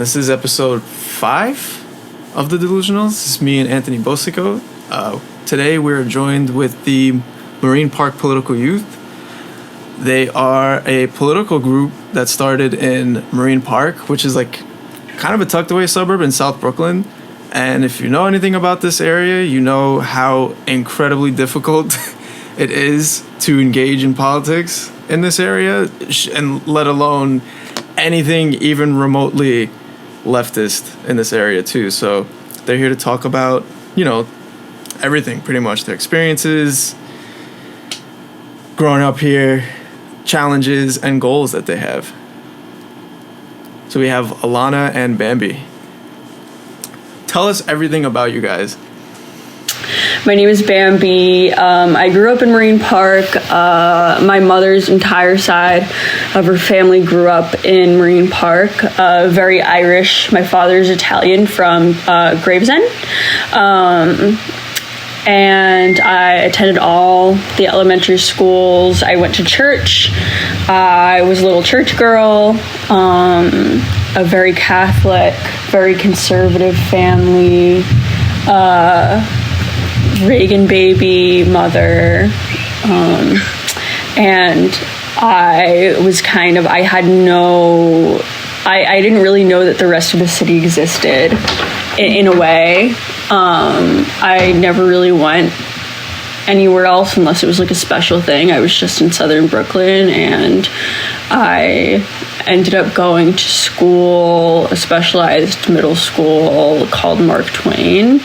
This is episode 5 of The Delusionals. This is me and Anthony Bosico. Today we're joined with the Marine Park Political Youth. They are a political group that started in Marine Park, which is like kind of a tucked away suburb in South Brooklyn. And if you know anything about this area, you know how incredibly difficult it is to engage in politics in this area, and let alone anything even remotely leftist in this area too. So they're here to talk about, everything, pretty much their experiences growing up here, challenges and goals that they have. So we have Alana and Bambi. Tell us everything about you guys. My name is Bambi. I grew up in Marine Park. My mother's entire side of her family grew up in Marine Park. Very Irish. My father's Italian from Gravesend. And I attended all the elementary schools. I went to church. I was a little church girl. A very Catholic, very conservative family. Reagan baby mother, and I didn't really know that the rest of the city existed in a way. I never really went anywhere else unless it was like a special thing. I was just in southern Brooklyn, and I ended up going to school, a specialized middle school called Mark Twain,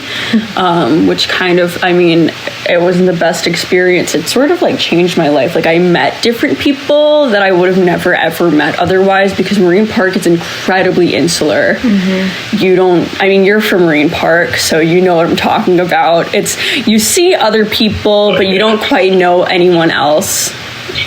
which it wasn't the best experience. It sort of like changed my life. Like I met different people that I would have never ever met otherwise, because Marine Park is incredibly insular. Mm-hmm. You're from Marine Park, so you know what I'm talking about. You see other people, but you don't quite know anyone else.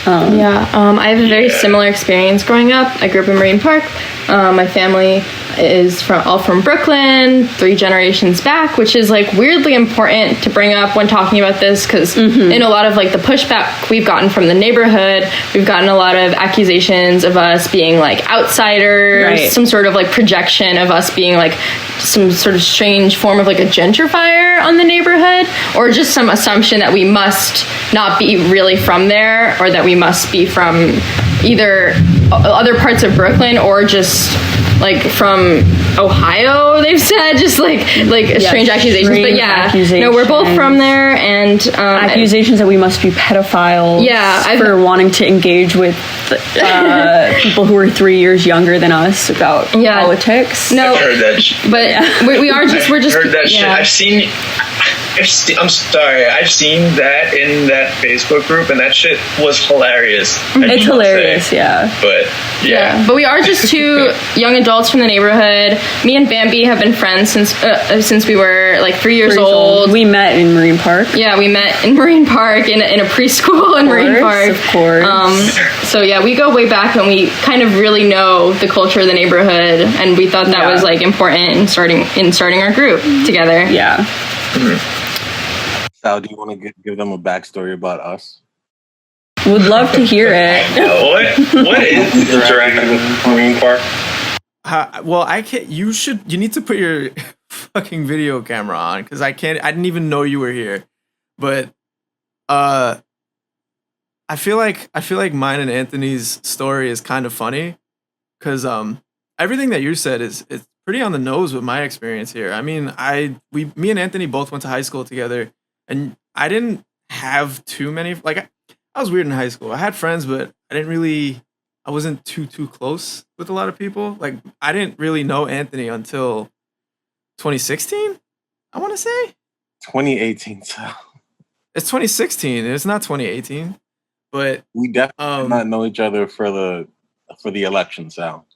I have a very similar experience growing up. I grew up in Marine Park. My family is all from Brooklyn, 3 generations back, which is like weirdly important to bring up when talking about this, because in a lot of like the pushback we've gotten from the neighborhood, we've gotten a lot of accusations of us being like outsiders, right. Some sort of like projection of us being like some sort of strange form of like a gentrifier on the neighborhood, or just some assumption that we must not be really from there, or that we must be from either other parts of Brooklyn or just like from Ohio, they've said, just like strange accusations. But no, we're both from there, and accusations that we must be pedophiles. For wanting to engage with people who are 3 years younger than us about politics. No, I've heard that. But we're just heard that shit. I'm sorry. I've seen that in that Facebook group, and that shit was hilarious. It's hilarious, yeah. But but we are just 2 young adults from the neighborhood. Me and Bambi have been friends since we were like 3 years old. We met in Marine Park. Yeah, we met in Marine Park in a preschool in Marine Park. Of course. We go way back, and we kind of really know the culture of the neighborhood, and we thought that was like important in starting our group together. Yeah. Mm-hmm. Sal, do you want to give them a backstory about us? Would love to hear it. What is Direct Marine Park? I can't. You need to put your fucking video camera on, because I didn't even know you were here. But I feel like mine and Anthony's story is kind of funny, because everything that you said is pretty on the nose with my experience here. Me and Anthony both went to high school together. And I didn't have too many, I was weird in high school. I had friends, but I wasn't too close with a lot of people. Like, I didn't really know Anthony until 2016, I want to say. 2018, Sal. It's 2016. It's not 2018. But we definitely did not know each other for the election, Sal.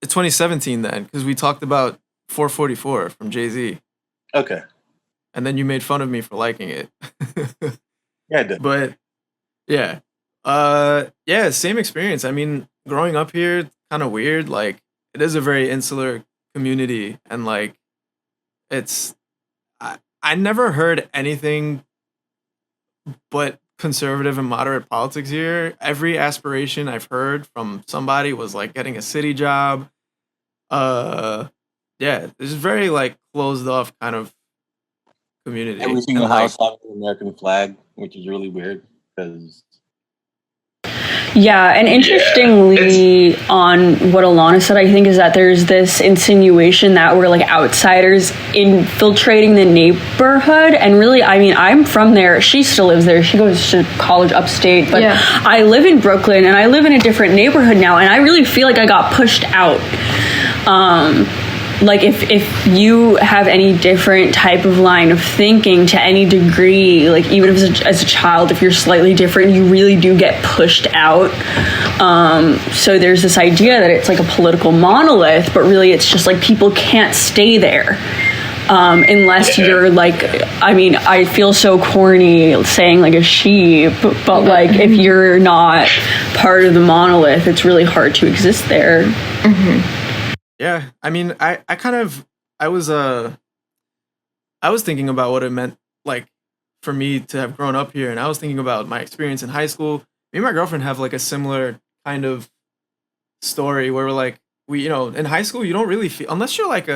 It's 2017 then, because we talked about 444 from Jay-Z. Okay. And then you made fun of me for liking it. Yeah, I did. But same experience. Growing up here, kind of weird. Like, it is a very insular community, and like, I never heard anything but conservative and moderate politics here. Every aspiration I've heard from somebody was like getting a city job, Yeah, it's very like closed off kind of community. Every single And, like, house has an American flag, which is really weird because Yeah, and interestingly, on what Alana said, I think is that there's this insinuation that we're like outsiders infiltrating the neighborhood. And really, I mean, I'm from there. She still lives there. She goes to college upstate. But I live in Brooklyn, and I live in a different neighborhood now. And I really feel like I got pushed out. Like if you have any different type of line of thinking to any degree, like even if as a child, if you're slightly different, you really do get pushed out. So there's this idea that it's like a political monolith, but really it's just like people can't stay there. Unless you're like, I mean, I feel so corny saying like a sheep, but like if you're not part of the monolith, it's really hard to exist there. Mm-hmm. Yeah, I mean, I was thinking about what it meant, like, for me to have grown up here, and I was thinking about my experience in high school. Me and my girlfriend have like a similar kind of story where we're like, in high school you don't really feel, unless you're like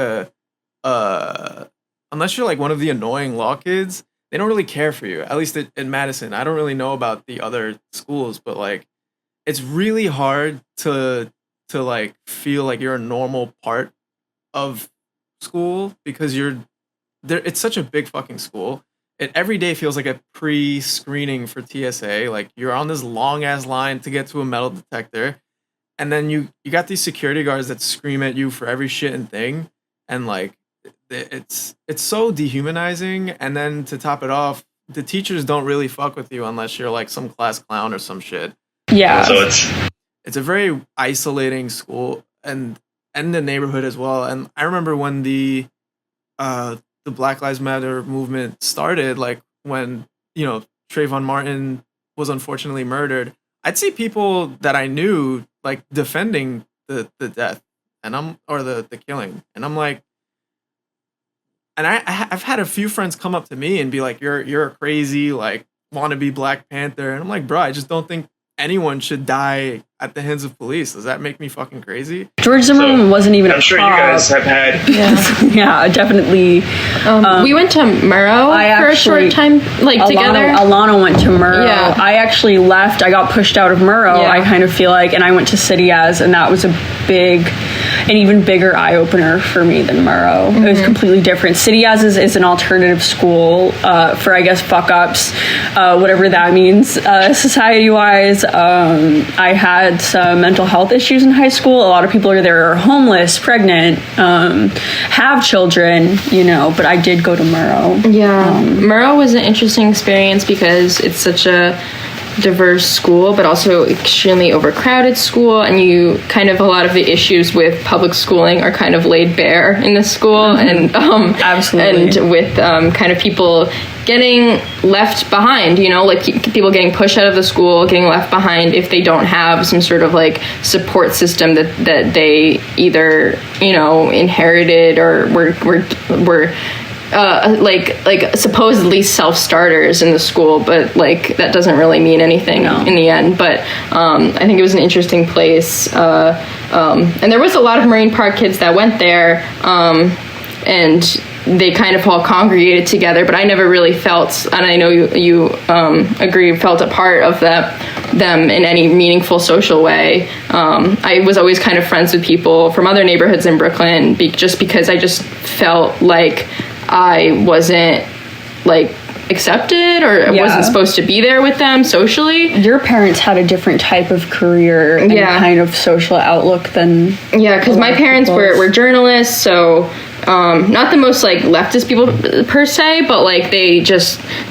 unless you're like one of the annoying law kids, they don't really care for you. At least in Madison, I don't really know about the other schools, but like, it's really hard to like feel like you're a normal part of school because you're there. It's such a big fucking school. It every day feels like a pre-screening for TSA. Like you're on this long ass line to get to a metal detector, and then you got these security guards that scream at you for every shit and thing, and like it's so dehumanizing. And then to top it off, the teachers don't really fuck with you unless you're like some class clown or some shit. Yeah. So it's a very isolating school and the neighborhood as well. And I remember when the Black Lives Matter movement started, like when, Trayvon Martin was unfortunately murdered, I'd see people that I knew like defending the death or the killing. And I'm like, and I've had a few friends come up to me and be like, you're a crazy, like, wannabe Black Panther. And I'm like, bro, I just don't think anyone should die at the hands of police. Does that make me fucking crazy? George Zimmerman wasn't even I'm sure you guys have had. Yeah, definitely. We went to Murrow for a short time, together. Alana went to Murrow. Yeah. I actually left. I got pushed out of Murrow. Yeah. I kind of feel like, and I went to City As, and that was an even bigger eye opener for me than Murrow. Mm-hmm. It was completely different. City As is an alternative school for, I guess, fuck ups, whatever that means, society wise. I had some mental health issues in high school. A lot of people are homeless, pregnant, have children, but I did go to Murrow. Yeah. Murrow was an interesting experience because it's such a diverse school, but also extremely overcrowded school, and you kind of, a lot of the issues with public schooling are kind of laid bare in this school. Mm-hmm. And absolutely, and with kind of people getting left behind, like people getting pushed out of the school, getting left behind if they don't have some sort of like support system that they either inherited or were like supposedly self-starters in the school, but like that doesn't really mean anything in the end. But I think it was an interesting place, and there was a lot of Marine Park kids that went there, and they kind of all congregated together, but I never really felt, and I know you agree, felt a part of them in any meaningful social way. I was always kind of friends with people from other neighborhoods in Brooklyn just because I just felt like I wasn't like accepted or wasn't supposed to be there with them socially. Your parents had a different type of career and kind of social outlook than because my parents were journalists, so not the most like leftist people per se, but like they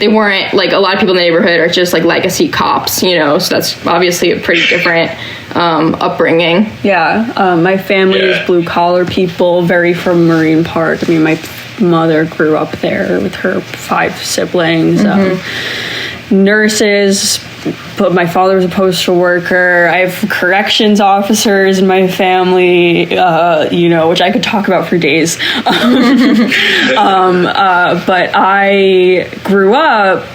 weren't like, a lot of people in the neighborhood are just like legacy cops, so that's obviously a pretty different upbringing. My family is blue collar people, very from Marine Park. I mean, my mother grew up there with her 5 siblings, nurses, but my father was a postal worker. I have corrections officers in my family, which I could talk about for days. But I grew up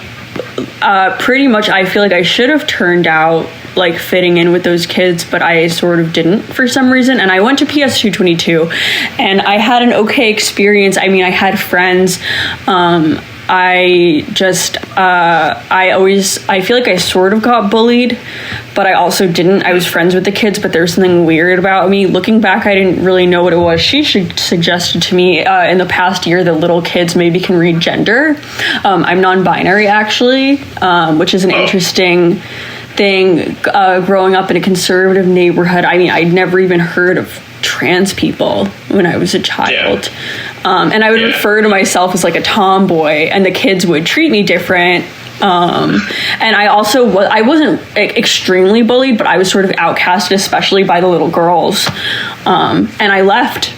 pretty much I feel like I should have turned out like fitting in with those kids, but I sort of didn't for some reason. And I went to PS 222 and I had an okay experience. I mean, I had friends. I feel like I sort of got bullied, but I also didn't. I was friends with the kids, but there was something weird about me. Looking back, I didn't really know what it was. She suggested to me in the past year that little kids maybe can read gender. I'm non-binary, actually, which is an interesting thing. Growing up in a conservative neighborhood, I mean, I'd never even heard of trans people when I was a child. And I would refer to myself as like a tomboy, and the kids would treat me different. And I wasn't extremely bullied, but I was sort of outcasted, especially by the little girls. And I left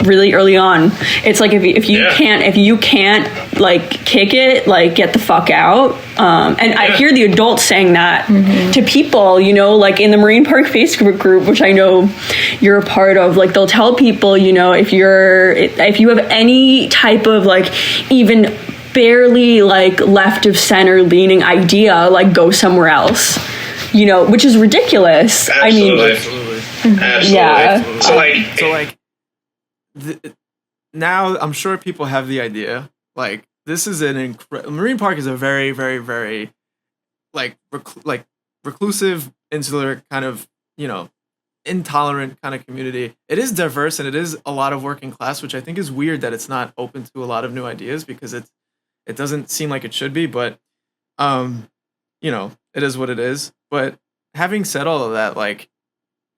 really early on. It's like if you can't like kick it, like get the fuck out. And I hear the adults saying that to people, you know, like in the Marine Park Facebook group, which I know you're a part of. Like they'll tell people, you know, if you have any type of like even barely like left of center leaning idea, like go somewhere else, you know, which is ridiculous. Absolutely. Yeah. Now I'm sure people have the idea. Like this is Marine Park is a very, very, very reclusive, insular kind of, you know, intolerant kind of community. It is diverse and it is a lot of working class, which I think is weird that it's not open to a lot of new ideas because it doesn't seem like it should be. But you know, it is what it is. But having said all of that, like,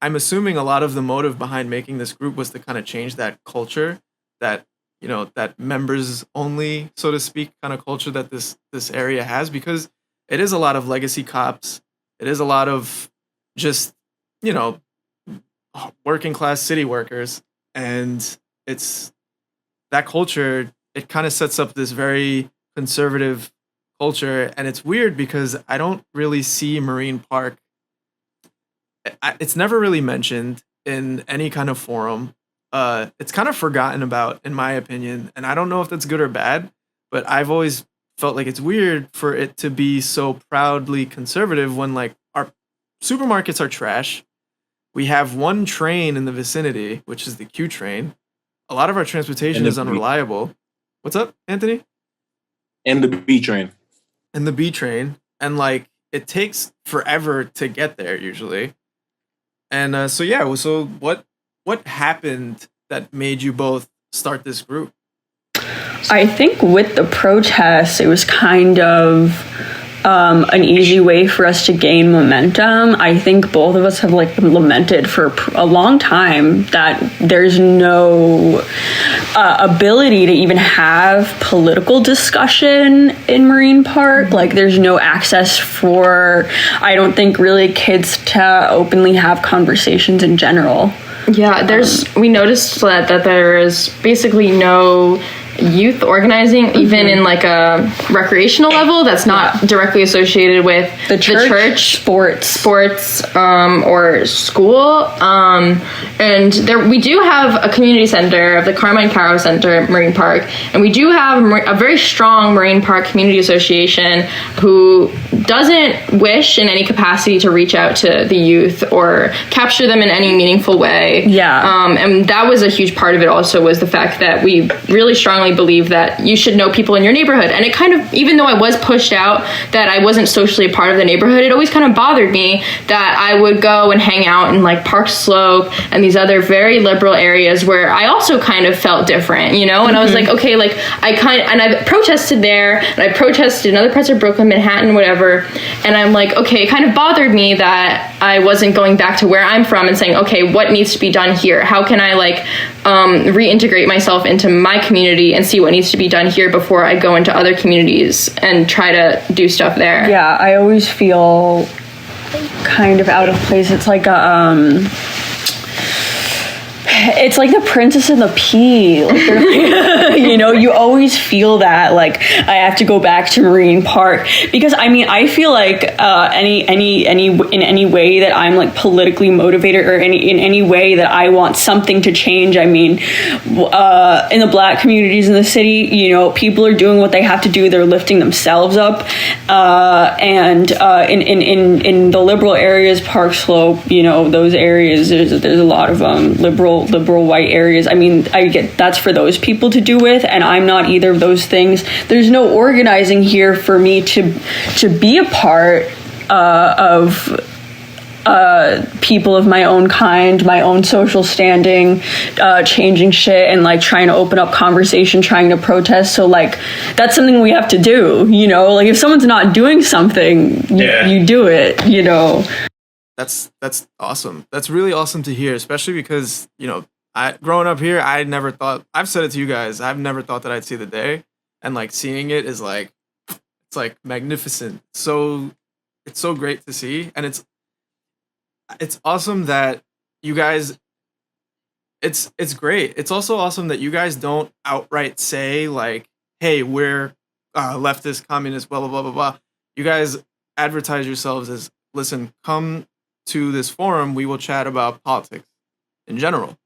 I'm assuming a lot of the motive behind making this group was to kind of change that culture, that, you know, that members only, so to speak, kind of culture that this area has, because it is a lot of legacy cops. It is a lot of just, you know, working class city workers. And it's that culture, it kind of sets up this very conservative culture. And it's weird because I don't really see Marine Park. It's never really mentioned in any kind of forum. It's kind of forgotten about, in my opinion, and I don't know if that's good or bad, but I've always felt like it's weird for it to be so proudly conservative when, like, our supermarkets are trash. We have one train in the vicinity, which is the Q train. A lot of our transportation is unreliable. What's up, Anthony? And the B train. And the B train. And, like, it takes forever to get there, usually. And so what happened that made you both start this group? I think with the protests, it was kind of an easy way for us to gain momentum. I think both of us have like lamented for a long time that there's no ability to even have political discussion in Marine Park. Like there's no access for, I don't think, really kids to openly have conversations in general. Yeah, we noticed that there is basically no youth organizing, even in like a recreational level that's not directly associated with the church, sports, or school. And we do have a community center of the Carmine Caro Center at Marine Park, and we do have a very strong Marine Park Community Association who doesn't wish in any capacity to reach out to the youth or capture them in any meaningful way. Yeah. And that was a huge part of it also, was the fact that we really strongly believe that you should know people in your neighborhood. And it kind of, even though I was pushed out, that I wasn't socially a part of the neighborhood, it always kind of bothered me that I would go and hang out in like Park Slope and these other very liberal areas where I also kind of felt different, you know? And I was like, okay, like I protested there, and I protested in other parts of Brooklyn, Manhattan, whatever. And I'm like, okay, it kind of bothered me that I wasn't going back to where I'm from and saying, okay, what needs to be done here? How can I like reintegrate myself into my community and see what needs to be done here before I go into other communities and try to do stuff there? Yeah, I always feel kind of out of place. It's like it's like the Princess and the Pea. Like you know, you always feel that like I have to go back to Marine Park because I mean I feel like any in any way that I'm like politically motivated or in any way that I want something to change. I mean, in the Black communities in the city, you know, people are doing what they have to do. They're lifting themselves up, and in the liberal areas, Park Slope, you know, those areas, there's a lot of liberal white areas. I mean, I get that's for those people to do with, and I'm not either of those things. There's no organizing here for me to be a part of people of my own kind, my own social standing, changing shit and like trying to open up conversation, trying to protest. So like that's something we have to do, you know, like if someone's not doing something, you do it, you know. That's awesome. That's really awesome to hear, especially because, you know, growing up here, I never thought, I've said it to you guys, I've never thought that I'd see the day, and like seeing it is like, it's like magnificent. So it's so great to see, and it's awesome that you guys, it's great. It's also awesome that you guys don't outright say like, hey, we're leftist, communist, blah, blah, blah, blah, blah. You guys advertise yourselves as, listen, come to this forum, we will chat about politics in general.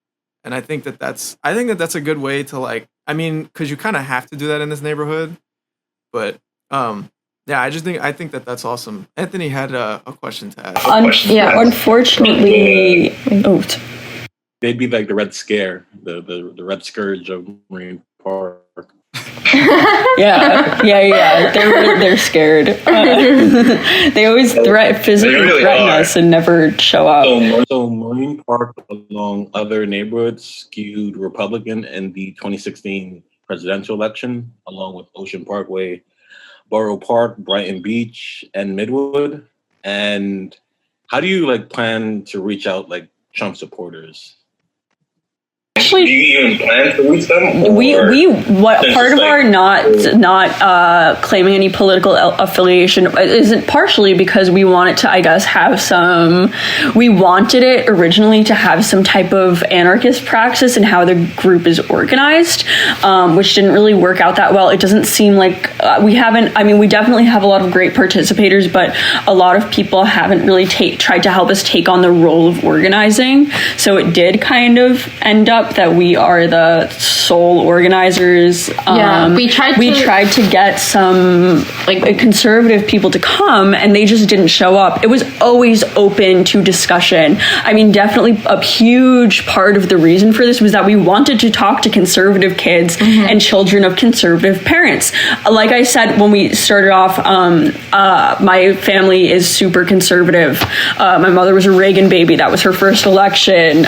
And I think that that's a good way to like, I mean, because you kind of have to do that in this neighborhood. But yeah, I think that that's awesome. Anthony had a question to ask. Unfortunately, They'd be like the Red Scare, the Red Scourge of Marine Park. yeah. They're scared. They always physically threaten us and never show up. So Marine Park, along other neighborhoods, skewed Republican in the 2016 presidential election, along with Ocean Parkway, Borough Park, Brighton Beach, and Midwood. And how do you like plan to reach out like Trump supporters? Do you even plan to reach them? We part of our not claiming any political affiliation isn't partially because we wanted to, I guess, we wanted it originally to have some type of anarchist praxis in how the group is organized, which didn't really work out that well. It doesn't seem like we definitely have a lot of great participators, but a lot of people haven't really tried to help us take on the role of organizing. So it did kind of end up that we are the sole organizers. We tried to get some like conservative people to come, and they just didn't show up. It was always open to discussion. I mean, definitely a huge part of the reason for this was that we wanted to talk to conservative kids and children of conservative parents. Like I said when we started off, my family is super conservative. My mother was a Reagan baby. That was her first election.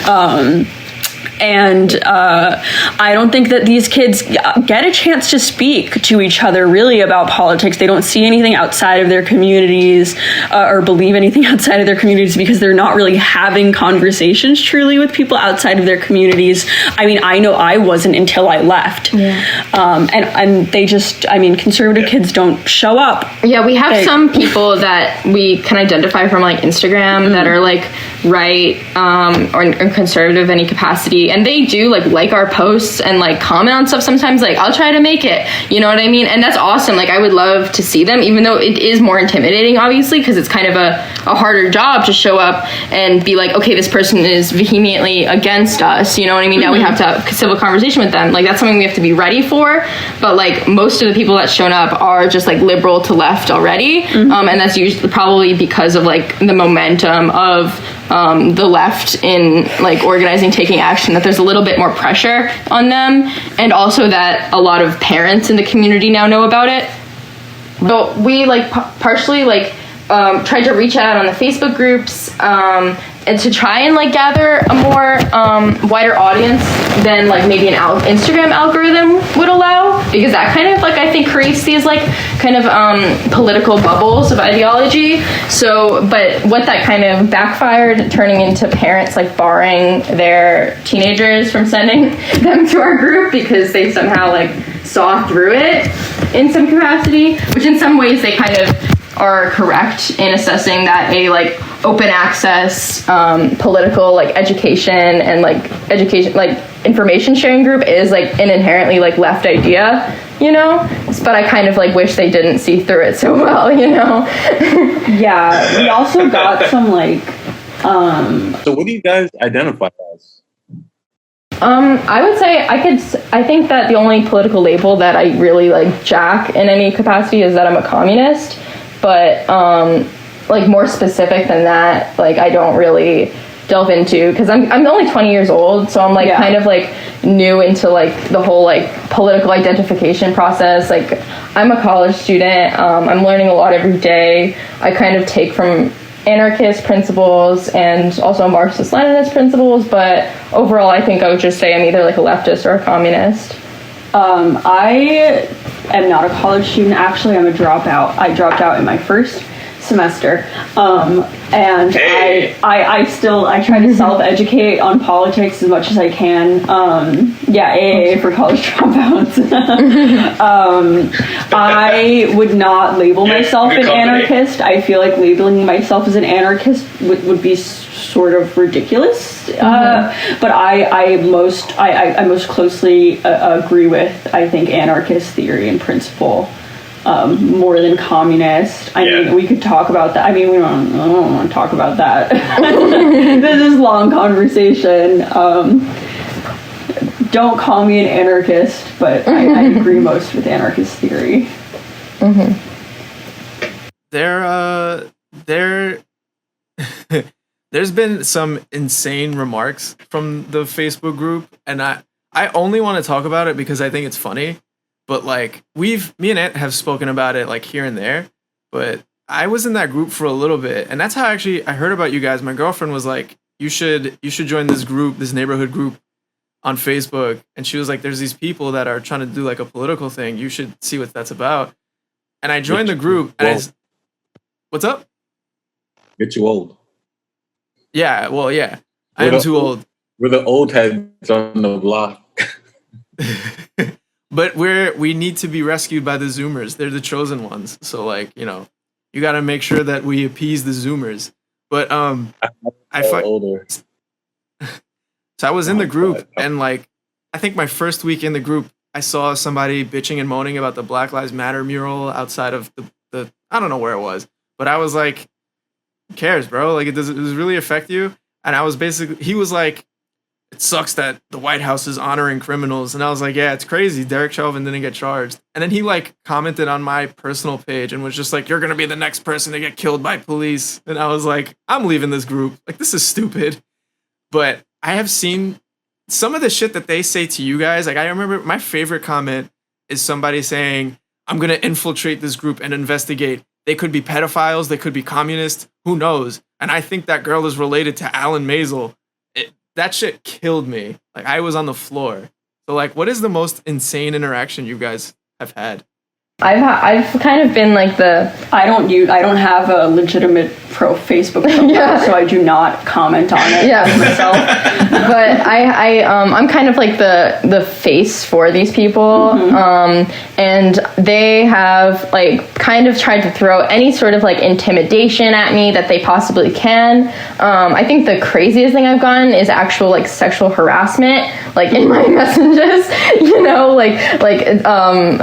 And I don't think that these kids get a chance to speak to each other really about politics. They don't see anything outside of their communities or believe anything outside of their communities because they're not really having conversations truly with people outside of their communities. I mean, I know I wasn't until I left. And they just, I mean, conservative kids don't show up. Yeah, we have some people that we can identify from like Instagram that are like right or conservative in any capacity. And they do like our posts and like comment on stuff sometimes. Like, I'll try to make it, you know what I mean? And that's awesome. Like, I would love to see them, even though it is more intimidating, obviously, because it's kind of a harder job to show up and be like, okay, this person is vehemently against us, you know what I mean? Now we have to have a civil conversation with them. Like, that's something we have to be ready for. But like, most of the people that shown up are just like liberal to left already. And that's usually probably because of like the momentum of the left in like organizing, taking action, that there's a little bit more pressure on them, and also that a lot of parents in the community now know about it. But we like partially like tried to reach out on the Facebook groups and to try and like gather a more wider audience than like maybe an Instagram algorithm would allow, because that kind of like I think creates these like kind of political bubbles of ideology. So, but what that kind of backfired, turning into parents like barring their teenagers from sending them to our group because they somehow like saw through it in some capacity, which in some ways they kind of are correct in assessing that a like open access political like education and like information sharing group is like an inherently like left idea, you know, but I kind of like wish they didn't see through it so well, you know. Yeah, we also got some like So what do you guys identify as? I would say I think that the only political label that I really like jack in any capacity is that I'm a communist, but like more specific than that, like I don't really delve into, because I'm only 20 years old, so I'm like kind of like new into like the whole like political identification process. Like I'm a college student, I'm learning a lot every day. I kind of take from anarchist principles and also Marxist-Leninist principles, but overall I think I would just say I'm either like a leftist or a communist. I am not a college student. Actually, I'm a dropout. I dropped out in my first semester, and Hey. I try to self-educate on politics as much as I can. AAA for college dropouts. I would not label myself good an company. anarchist. I feel like labeling myself as an anarchist would be sort of ridiculous. But I most closely agree with, I think, anarchist theory and principle. More than communist. I mean, we could talk about that. I mean, I don't want to talk about that. This is long conversation. Don't call me an anarchist, but I agree most with anarchist theory. There's been some insane remarks from the Facebook group, and I only want to talk about it because I think it's funny. But like me and Ant have spoken about it like here and there, but I was in that group for a little bit, and that's how actually I heard about you guys. My girlfriend was like, you should join this group, this neighborhood group on Facebook, and she was like, there's these people that are trying to do like a political thing. You should see what that's about. And I joined the group, and what's up? Get you old. Yeah, well, yeah, I am too old. We're the old heads on the block. But we need to be rescued by the Zoomers. They're the chosen ones. So like, you know, you got to make sure that we appease the Zoomers. But older. So I was in the group, and like I think my first week in the group, I saw somebody bitching and moaning about the Black Lives Matter mural outside of the I don't know where it was, but I was like, who cares, bro? Like does it really affect you? And I was he was like, it sucks that the White House is honoring criminals. And I was like, yeah, it's crazy. Derek Chauvin didn't get charged. And then he like commented on my personal page and was just like, you're going to be the next person to get killed by police. And I was like, I'm leaving this group. Like, this is stupid. But I have seen some of the shit that they say to you guys. Like, I remember my favorite comment is somebody saying, I'm going to infiltrate this group and investigate. They could be pedophiles. They could be communists. Who knows? And I think that girl is related to Alan Maisel. That shit killed me. Like, I was on the floor. So, like, what is the most insane interaction you guys have had? I've kind of been like I don't have a legitimate Facebook profile, so I do not comment on it myself. But I'm kind of like the face for these people, and they have like kind of tried to throw any sort of like intimidation at me that they possibly can. I think the craziest thing I've gotten is actual like sexual harassment, like in my messages, you know, like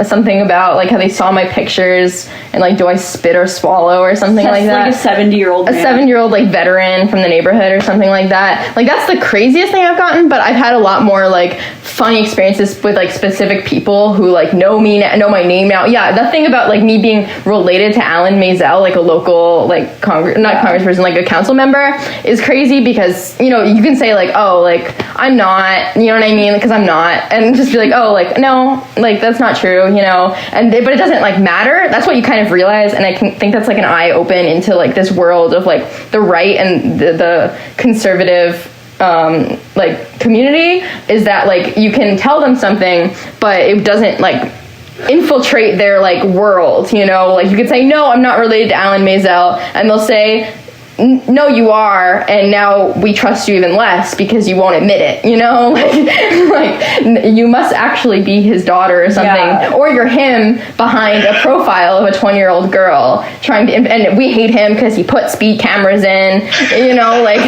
something about like how they saw my pictures and like, do I spit or swallow or something like that? Like a 70-year-old man. A 7-year-old like veteran from the neighborhood or something like that. Like that's the craziest thing I've gotten, but I've had a lot more like funny experiences with like specific people who like know my name now. Yeah, the thing about like me being related to Alan Maisel, like a local like congressperson, like a council member, is crazy because, you know, you can say like, oh, like I'm not, you know what I mean? Because I'm not, and just be like, oh, like no, like that's not true, you know. But it doesn't like matter. That's what you kind of realize, and I think that's like an eye open into like this world of like the right and the conservative like community, is that like you can tell them something, but it doesn't like infiltrate their like world, you know. Like you could say, no, I'm not related to Alan Maisel, and they'll say, no, you are, and now we trust you even less because you won't admit it, you know? Like you must actually be his daughter or something, or you're him behind a profile of a 20-year-old girl trying to, and we hate him because he put speed cameras in, you know, like.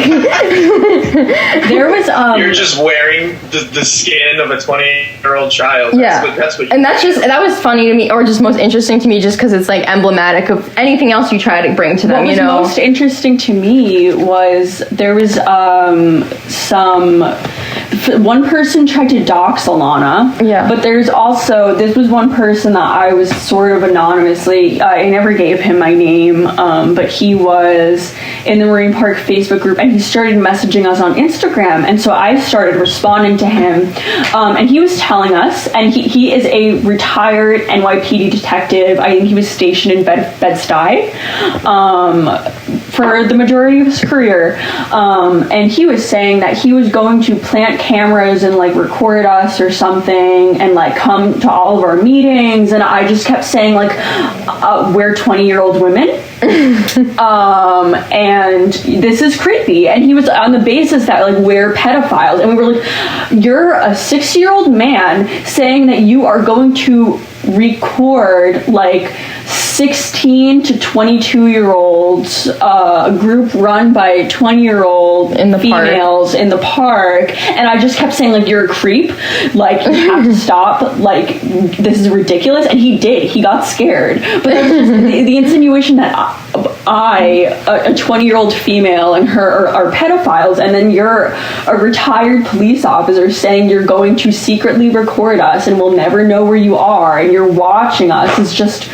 There was you're just wearing the skin of a 20-year-old child. That's what and that was funny to me, or just most interesting to me, just because it's like emblematic of anything else you try to bring to them. What was most interesting to me was there was one person tried to dox Alana. Yeah. But there's also, this was one person that I was sort of anonymously, I never gave him my name, but he was in the Marine Park Facebook group, and he started messaging us on Instagram, and so I started responding to him, and he was telling us, and he is a retired NYPD detective. I think he was stationed in Bed-Stuy for the majority of his career, and he was saying that he was going to plant cameras and like record us or something and like come to all of our meetings, and I just kept saying like we're 20-year-old women and this is creepy, and he was on the basis that like we're pedophiles, and we were like, you're a 6-year-old man saying that you are going to record like 16 to 22-year-olds, a group run by 20-year-old females in the park, and I just kept saying like, you're a creep, like you have to stop, like this is ridiculous, and he did, he got scared, but that's just the insinuation that a 20-year-old female and her are pedophiles, and then you're a retired police officer saying you're going to secretly record us and we'll never know where you are and you're watching us is just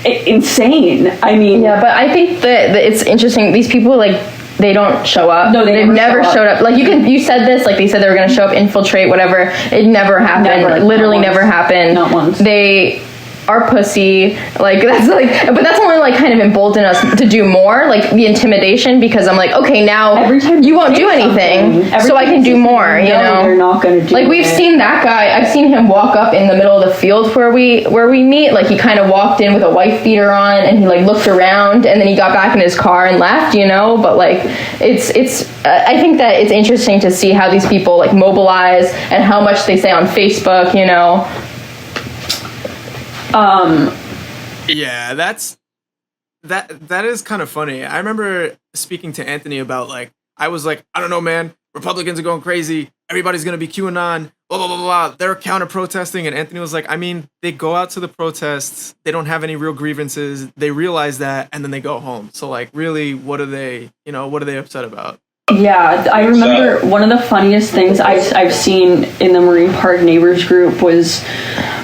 insane. I mean, yeah, but I think that it's interesting. These people, like, they don't show up. No, they've never showed up. Like, you said this, like, they said they were going to show up, infiltrate, whatever. It never happened. Literally never happened. Not once. They are pussy. Like, that's like, but that's only like kind of emboldened us to do more, like the intimidation, because I'm like, okay, now every time you won't do anything, so I can do more, you know? They're not going to do like, we've seen that guy, I've seen him walk up in the middle of the field where we meet, like, he kind of walked in with a wife beater on, and he, like, looked around, and then he got back in his car and left, you know? But, like, it's I think that it's interesting to see how these people, like, mobilize and how much they say on Facebook, you know? Yeah, that is kind of funny. I remember speaking to Anthony about, like, I was like, I don't know, man, Republicans are going crazy, everybody's gonna be QAnon, blah blah blah blah, they're counter protesting, and Anthony was like, I mean, they go out to the protests, they don't have any real grievances, they realize that, and then they go home. So, like, really, what are they upset about? Yeah, I remember one of the funniest things I've seen in the Marine Park Neighbors group was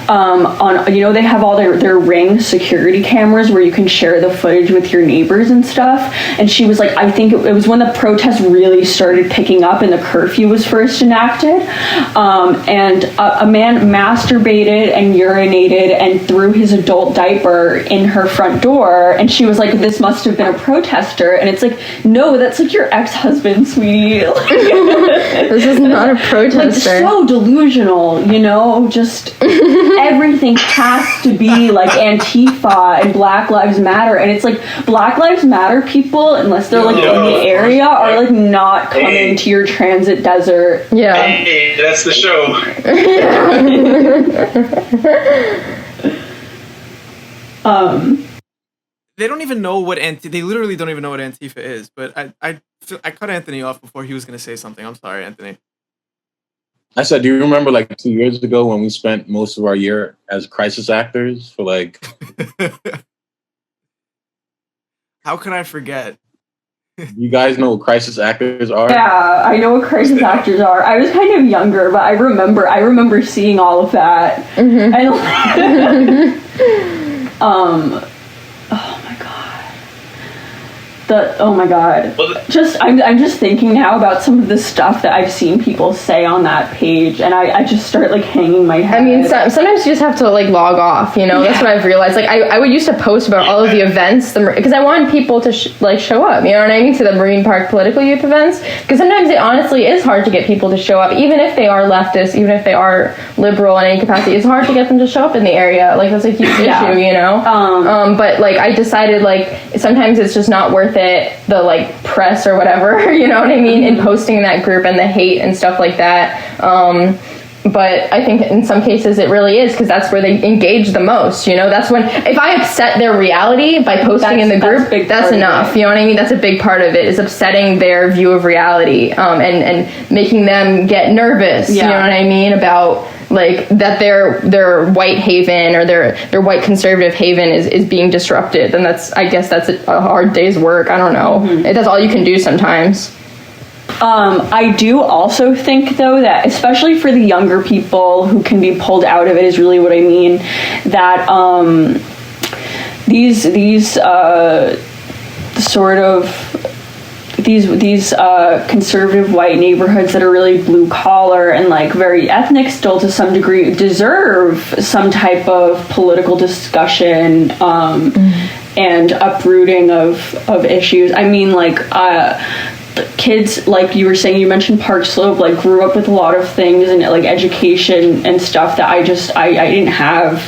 on, you know, they have all their Ring security cameras where you can share the footage with your neighbors and stuff, and she was like, I think it was when the protests really started picking up and the curfew was first enacted, and a man masturbated and urinated and threw his adult diaper in her front door, and she was like, this must have been a protester, and it's like, no, that's like your ex-husband, sweetie. This is not a protester. Like, so delusional, you know, just everything has to be like Antifa and Black Lives Matter, and it's like Black Lives Matter people, unless they're like in the area, are like not coming to your transit desert. Yeah. Hey, that's the show. They don't even know what they literally don't even know what Antifa is. But I cut Anthony off before he was going to say something. I'm sorry, Anthony. I said, do you remember like 2 years ago when we spent most of our year as crisis actors for like... How could I forget? You guys know what crisis actors are? Yeah, I know what crisis actors are. I was kind of younger, but I remember seeing all of that. Mm-hmm. Oh my god. I'm just thinking now about some of the stuff that I've seen people say on that page, and I just start like hanging my head. I mean, sometimes you just have to like log off, you know. That's what I've realized. Like, I would used to post about all of the events because I wanted people to show up, you know what I mean, to the Marine Park political youth events, because sometimes it honestly is hard to get people to show up, even if they are leftist, even if they are liberal in any capacity. It's hard to get them to show up in the area. Like, that's a huge issue, you know. But like, I decided like sometimes it's just not worth worth it, the like press or whatever, you know what I mean, in posting in that group and the hate and stuff like that. But I think in some cases it really is, because that's where they engage the most, you know. That's when, if I upset their reality by posting in the group, that's enough, you know what I mean. That's a big part of it, is upsetting their view of reality, and making them get nervous, you know what I mean, about like that their white haven or their white conservative haven is being disrupted. And I guess that's a hard day's work. I don't know. That's all you can do sometimes. I do also think, though, that especially for the younger people who can be pulled out of it is really what I mean, that these conservative white neighborhoods that are really blue collar and like very ethnic still to some degree deserve some type of political discussion and uprooting of issues. I mean, like kids, like you were saying, you mentioned Park Slope, like grew up with a lot of things and like education and stuff that I didn't have.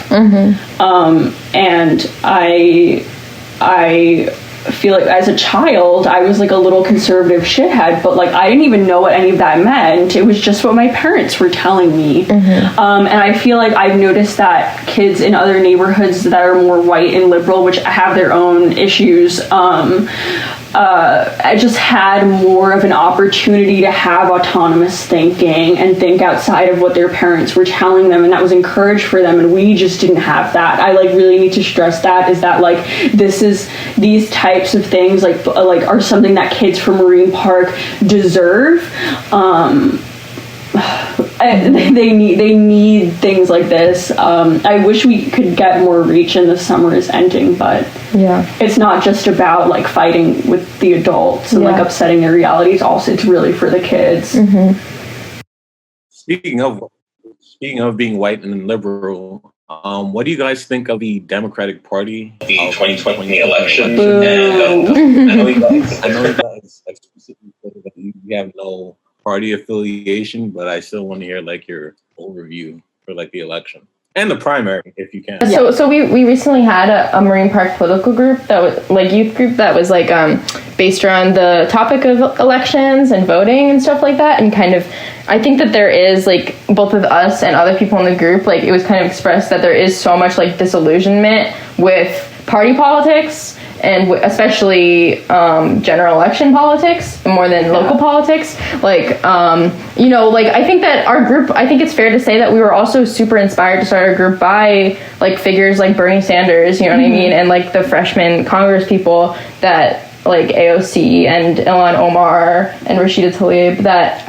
And I feel like as a child I was like a little conservative shithead, but like I didn't even know what any of that meant. It was just what my parents were telling me. And I feel like I've noticed that kids in other neighborhoods that are more white and liberal, which have their own issues, I just had more of an opportunity to have autonomous thinking and think outside of what their parents were telling them, and that was encouraged for them, and we just didn't have that. I like really need to stress that, is that like these types of things like are something that kids from Marine Park deserve. They need things like this. I wish we could get more reach, and the summer is ending, but it's not just about like fighting with the adults and like upsetting their realities. Also, it's really for the kids. Speaking of being white and liberal, what do you guys think of the Democratic Party? The 2020 election. And, I know you guys explicitly said that you have no party affiliation, but I still want to hear like your overview for like the election and the primary, if you can. So we recently had a Marine Park political group that was like youth group that was like based around the topic of elections and voting and stuff like that, and kind of I think that there is like both of us and other people in the group, like it was kind of expressed that there is so much like disillusionment with party politics, and especially general election politics more than local politics. Like, you know, like I think that our group, I think it's fair to say that we were also super inspired to start our group by like figures like Bernie Sanders, you know what I mean? And like the freshman Congress people that like AOC and Ilhan Omar and Rashida Tlaib that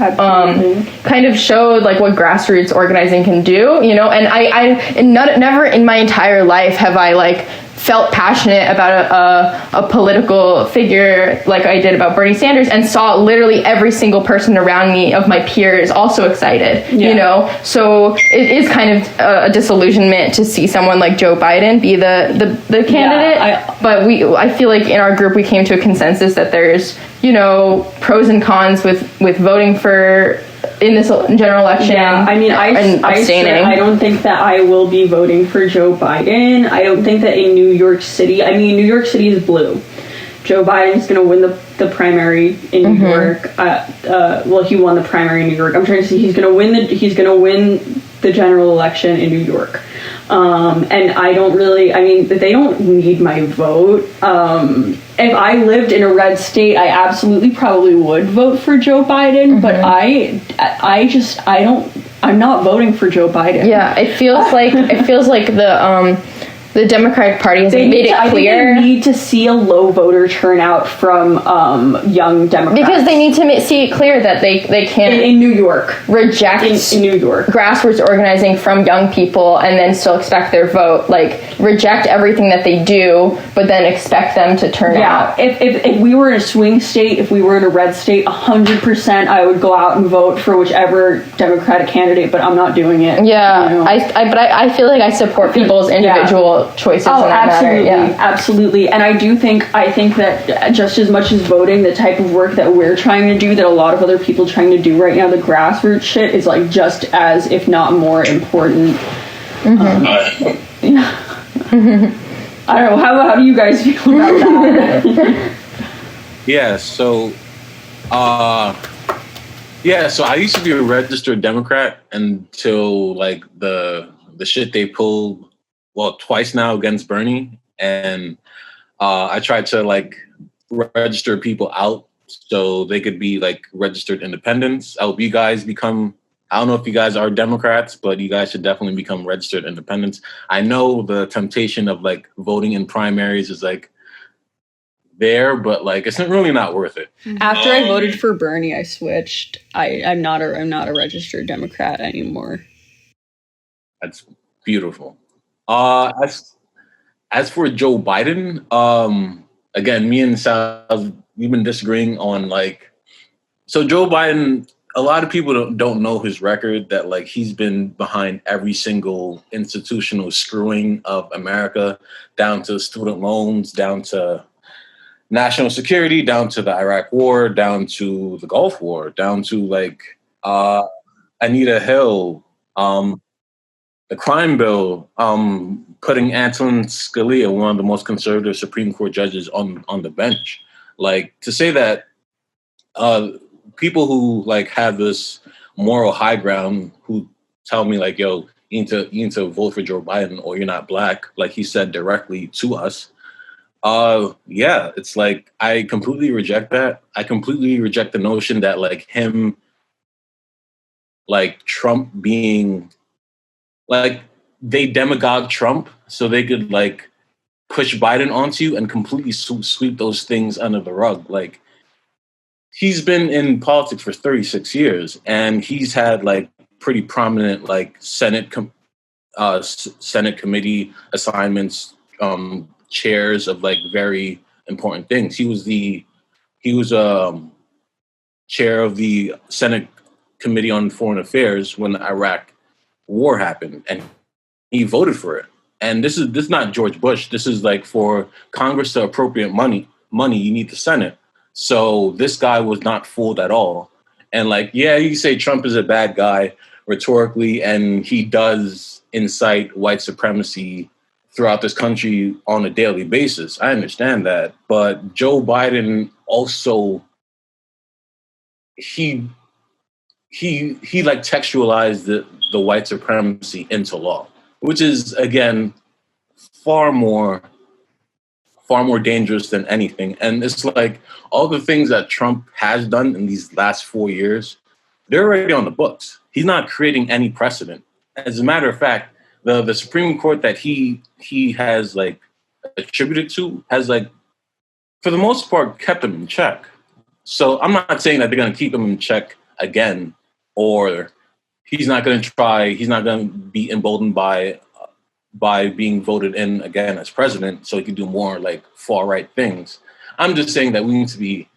kind of showed like what grassroots organizing can do, you know? And never in my entire life have I like felt passionate about a political figure like I did about Bernie Sanders, and saw literally every single person around me of my peers also excited, you know? So it is kind of a disillusionment to see someone like Joe Biden be the candidate. But I feel like in our group we came to a consensus that there's, you know, pros and cons with voting for in this general election. I mean, I don't think that I will be voting for Joe Biden. I don't think that in New York City, I mean, New York City is blue. Joe Biden's going to win the primary in New York. Well, he won the primary in New York. I'm trying to see, he's going to win the general election in New York. And I don't really, I mean, they don't need my vote. If I lived in a red state, I absolutely probably would vote for Joe Biden, but I'm not voting for Joe Biden. Yeah, it feels like the Democratic Party has made it clear. I think they need to see a low voter turnout from young Democrats. Because they need to see it clear that they can't in New York reject in New York grassroots organizing from young people and then still expect their vote. Like reject everything that they do, but then expect them to turn out. If we were in a swing state, if we were in a red state, 100% I would go out and vote for whichever Democratic candidate. But I'm not doing it. Yeah, you know? I feel like I support people's individual choices in that absolutely, matter. Absolutely. And I think that just as much as voting, the type of work that we're trying to do, that a lot of other people are trying to do right now, the grassroots shit is like just as, if not more important. I don't know. How do you guys feel about that? Yeah, so so I used to be a registered Democrat until like the shit they pulled, well, twice now against Bernie, and I tried to like register people out so they could be like registered independents. I hope you guys become. I don't know if you guys are Democrats, but you guys should definitely become registered independents. I know the temptation of like voting in primaries is like there, but like it's really not worth it. After I voted for Bernie, I switched. I'm not a registered Democrat anymore. That's beautiful. As for Joe Biden, again, me and Sal, we've been disagreeing on like, so Joe Biden, a lot of people don't know his record, that like he's been behind every single institutional screwing of America, down to student loans, down to national security, down to the Iraq war, down to the Gulf War, down to like Anita Hill, the crime bill, putting Antonin Scalia, one of the most conservative Supreme Court judges, on the bench. Like, to say that people who like have this moral high ground, who tell me like, yo, you need to vote for Joe Biden or you're not black, like he said directly to us. Yeah, it's like I completely reject that. I completely reject the notion that like him, like Trump being like, they demagogue Trump so they could like push Biden onto you and completely sweep those things under the rug. Like, he's been in politics for 36 years and he's had like pretty prominent like Senate committee assignments, chairs of like very important things. He was chair of the Senate Committee on Foreign Affairs when the Iraq war happened, and he voted for it. And this is not George Bush. This is like for Congress to appropriate money. You need the Senate. So this guy was not fooled at all. And like, yeah, you say Trump is a bad guy rhetorically, and he does incite white supremacy throughout this country on a daily basis. I understand that. But Joe Biden also, he like textualized the white supremacy into law, which is again far more dangerous than anything. And it's like all the things that Trump has done in these last 4 years, they're already on the books. He's not creating any precedent. As a matter of fact, the Supreme Court that he has like attributed to has like, for the most part, kept him in check. So I'm not saying that they're going to keep him in check again, or he's not going to be emboldened by being voted in again as president so he can do more like far right things. I'm just saying that we need to be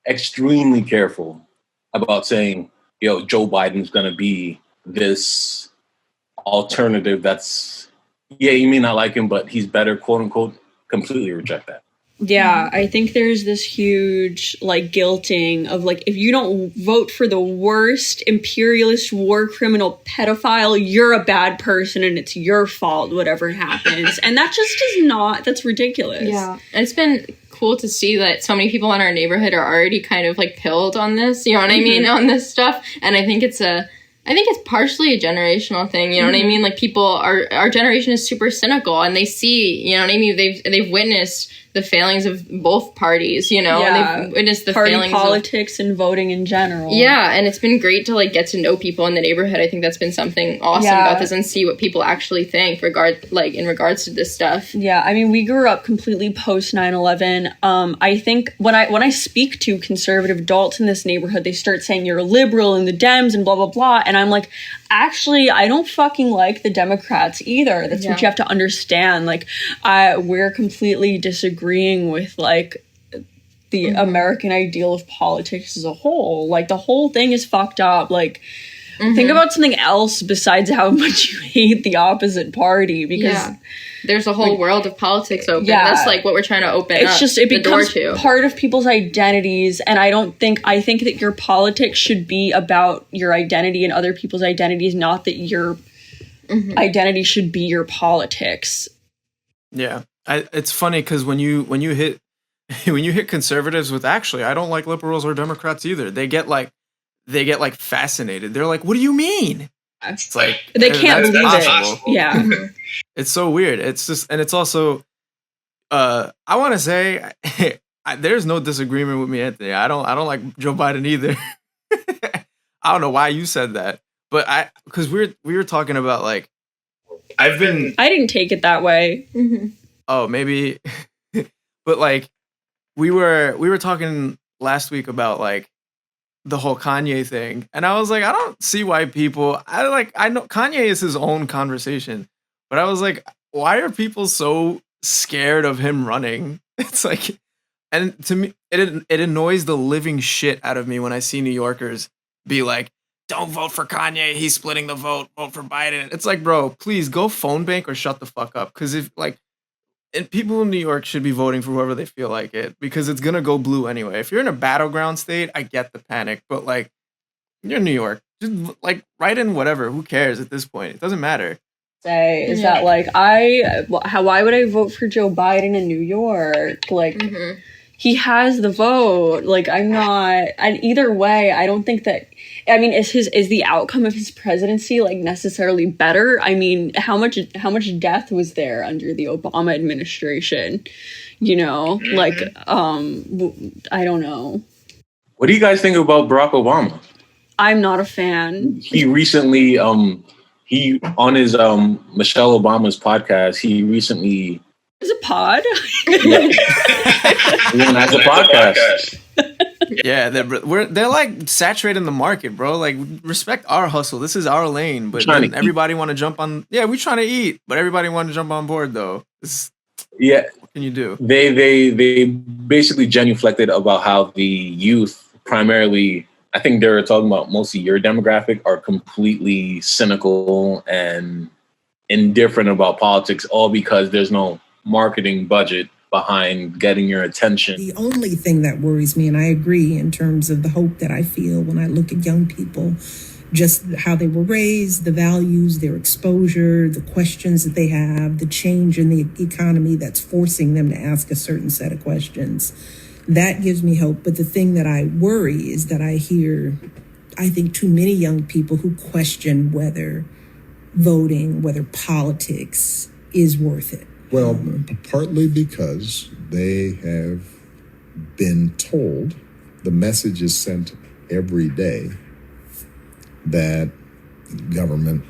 extremely careful about saying, yo, Joe Biden's going to be this alternative that's, yeah, you may not like him, but he's better, quote unquote. Completely reject that. Yeah, I think there's this huge like guilting of like, if you don't vote for the worst imperialist war criminal pedophile, you're a bad person and it's your fault whatever happens. And that just is not, that's ridiculous. Yeah. And it's been cool to see that so many people in our neighborhood are already kind of like pilled on this, you know what I mean, on this stuff. And I think it's partially a generational thing, you know what I mean? Like, people, our generation is super cynical, and they see, you know what I mean? They've witnessed the failings of both parties, you know, and they've witnessed the failings of politics and voting in general. Yeah, and it's been great to like get to know people in the neighborhood. I think that's been something awesome about this, and see what people actually think in regards to this stuff. Yeah, I mean, we grew up completely post 9/11. I think when I speak to conservative adults in this neighborhood, they start saying you're a liberal and the Dems and blah blah blah, and I'm like, actually, I don't fucking like the Democrats either. That's what you have to understand. Like, we're completely disagreeing with like the American ideal of politics as a whole. Like, the whole thing is fucked up. Like, think about something else besides how much you hate the opposite party, because there's a whole world of politics open. That's like what we're trying to open it's up just, it the becomes door to. Part of people's identities, and I think that your politics should be about your identity and other people's identities, not that your identity should be your politics. Yeah. It's funny because when you hit when you hit conservatives with actually I don't like liberals or Democrats either, they get like fascinated. They're like, what do you mean? It's like they can't that's believe possible. it. Yeah. It's so weird. It's just, and it's also I want to say there's no disagreement with me, Anthony. I don't like Joe Biden either. I don't know why you said that, but because we were talking about like I didn't take it that way. Oh, maybe, but like we were talking last week about like the whole Kanye thing, and I was like, I don't see why people. I know Kanye is his own conversation, but I was like, why are people so scared of him running? It's like, and to me, it annoys the living shit out of me when I see New Yorkers be like, don't vote for Kanye, he's splitting the vote, vote for Biden. It's like, bro, please go phone bank or shut the fuck up. Because if like, and people in New York should be voting for whoever they feel like it, because it's gonna go blue anyway. If you're in a battleground state, I get the panic, but like, you're in New York, just like write in whatever. Who cares at this point? It doesn't matter. Say is that like why would I vote for Joe Biden in New York? Like he has the vote. Like I'm not. And either way, I don't think that. I mean, is the outcome of his presidency like necessarily better? I mean, how much death was there under the Obama administration? You know, like I don't know. What do you guys think about Barack Obama? I'm not a fan. He recently, he on his Michelle Obama's podcast, he recently. Is a pod? Yeah. That's a podcast. Yeah, they're like saturating the market, bro. Like respect our hustle. This is our lane, but then everybody want to jump on. Yeah, we trying to eat, but everybody want to jump on board though. Yeah, what can you do? They basically genuflected about how the youth, primarily, I think they were talking about mostly your demographic, are completely cynical and indifferent about politics, all because there's no marketing budget behind getting your attention. The only thing that worries me, and I agree in terms of the hope that I feel when I look at young people, just how they were raised, the values, their exposure, the questions that they have, the change in the economy that's forcing them to ask a certain set of questions. That gives me hope. But the thing that I worry is that I think too many young people who question whether voting, whether politics is worth it. Well, partly because they have been told, the message is sent every day that government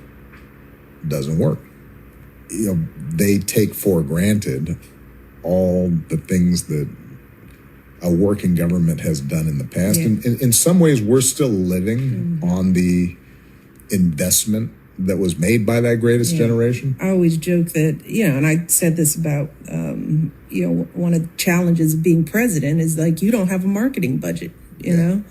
doesn't work. You know, they take for granted all the things that a working government has done in the past. Yeah. And in some ways, we're still living on the investment that was made by that greatest generation. I always joke that, and I said this about, one of the challenges of being president is like, you don't have a marketing budget, you know?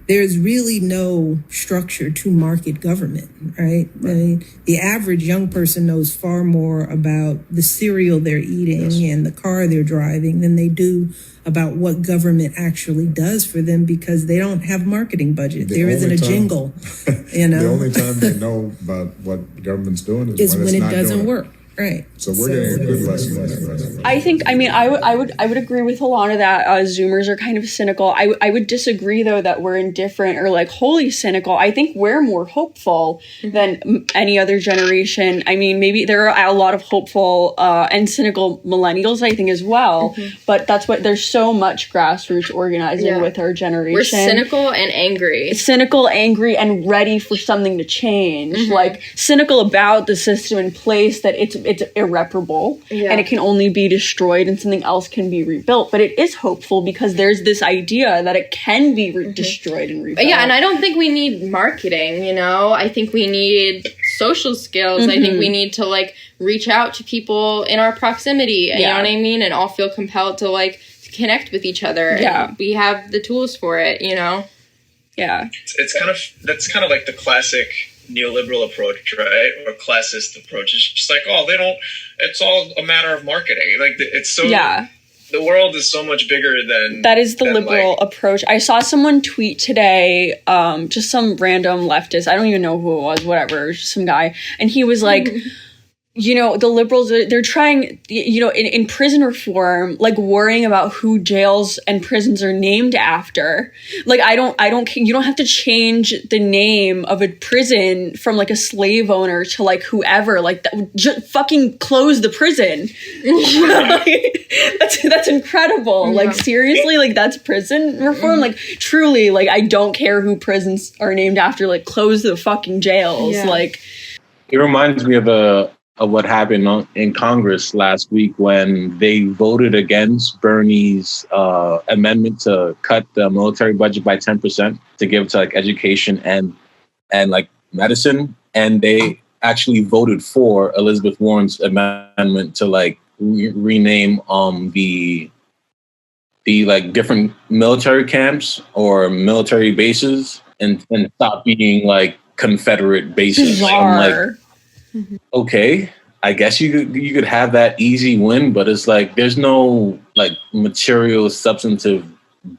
There's really no structure to market government, right? I mean, the average young person knows far more about the cereal they're eating and the car they're driving than they do about what government actually does for them, because they don't have marketing budget. There isn't a jingle, The only time they know about what government's doing is when it doesn't work. Right. So we're getting a good lesson in that. I think, I would agree with a lot of that. Zoomers are kind of cynical. I would disagree, though, that we're indifferent or like wholly cynical. I think we're more hopeful than any other generation. I mean, maybe there are a lot of hopeful and cynical millennials, I think, as well. But there's so much grassroots organizing with our generation. We're cynical and angry. Cynical, angry, and ready for something to change. Like cynical about the system in place, that it's irreparable and it can only be destroyed and something else can be rebuilt. But it is hopeful because there's this idea that it can be destroyed and rebuilt. Yeah, and I don't think we need marketing, I think we need social skills. I think we need to like reach out to people in our proximity, you know what I mean? And all feel compelled to like connect with each other. Yeah. And we have the tools for it, Yeah. That's kind of like the classic neoliberal approach, right? Or classist approach. It's just like, it's all a matter of marketing. Like it's so, the world is so much bigger than that is the liberal approach. I saw someone tweet today, just some random leftist, I don't even know who it was, whatever, it was just some guy, and he was like, the liberals, they're trying, in prison reform, like worrying about who jails and prisons are named after. Like, you don't have to change the name of a prison from like a slave owner to like whoever, like that, just fucking close the prison. That's incredible. Yeah. Like, seriously, like that's prison reform. Like, truly, like I don't care who prisons are named after, like close the fucking jails. Yeah. Like, it reminds me of what happened in Congress last week when they voted against Bernie's amendment to cut the military budget by 10% to give to like education and like medicine. And they actually voted for Elizabeth Warren's amendment to like rename the like different military camps or military bases and stop being like Confederate bases. I'm like, okay, I guess you could have that easy win, but it's like there's no like material substantive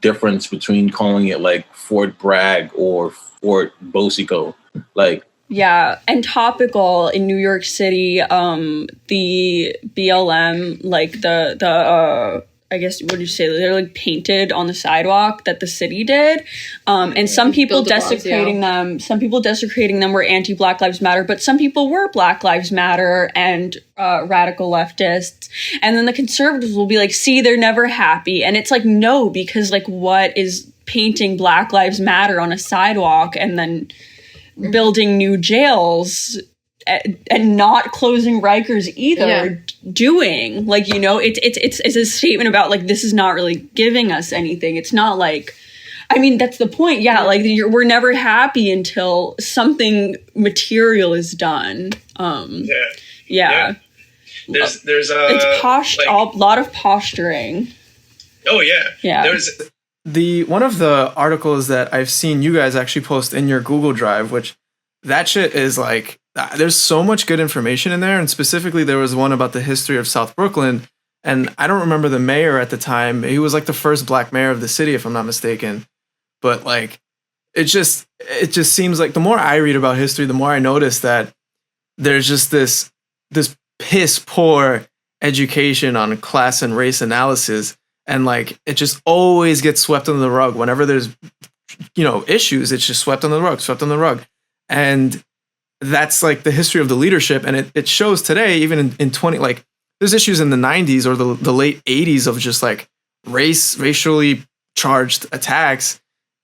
difference between calling it like Fort Bragg or Fort Bosico. Like, yeah, and topical in New York City, the BLM, like the I guess, what did you say? They're like painted on the sidewalk that the city did. And some people desecrating them. Some people desecrating them were anti-Black Lives Matter, but some people were Black Lives Matter and radical leftists. And then the conservatives will be like, see, they're never happy. And it's like, no, because like what is painting Black Lives Matter on a sidewalk and then building new jails and not closing Rikers either doing? Like, it's a statement about like, this is not really giving us anything. It's not like, I mean, that's the point. Yeah. Like we're never happy until something material is done. Yeah. There's it's a lot of posturing. Oh yeah. Yeah. There's one of the articles that I've seen you guys actually post in your Google Drive, which that shit is like, there's so much good information in there. And specifically, there was one about the history of South Brooklyn. And I don't remember the mayor at the time. He was like the first Black mayor of the city, if I'm not mistaken. But like, it just seems like the more I read about history, the more I notice that there's just this piss poor education on class and race analysis. And like, it just always gets swept under the rug. Whenever there's, issues, it's just swept under the rug. And that's like the history of the leadership. And it shows today, even in 20, like there's issues in the 90s or the late 80s of just like racially charged attacks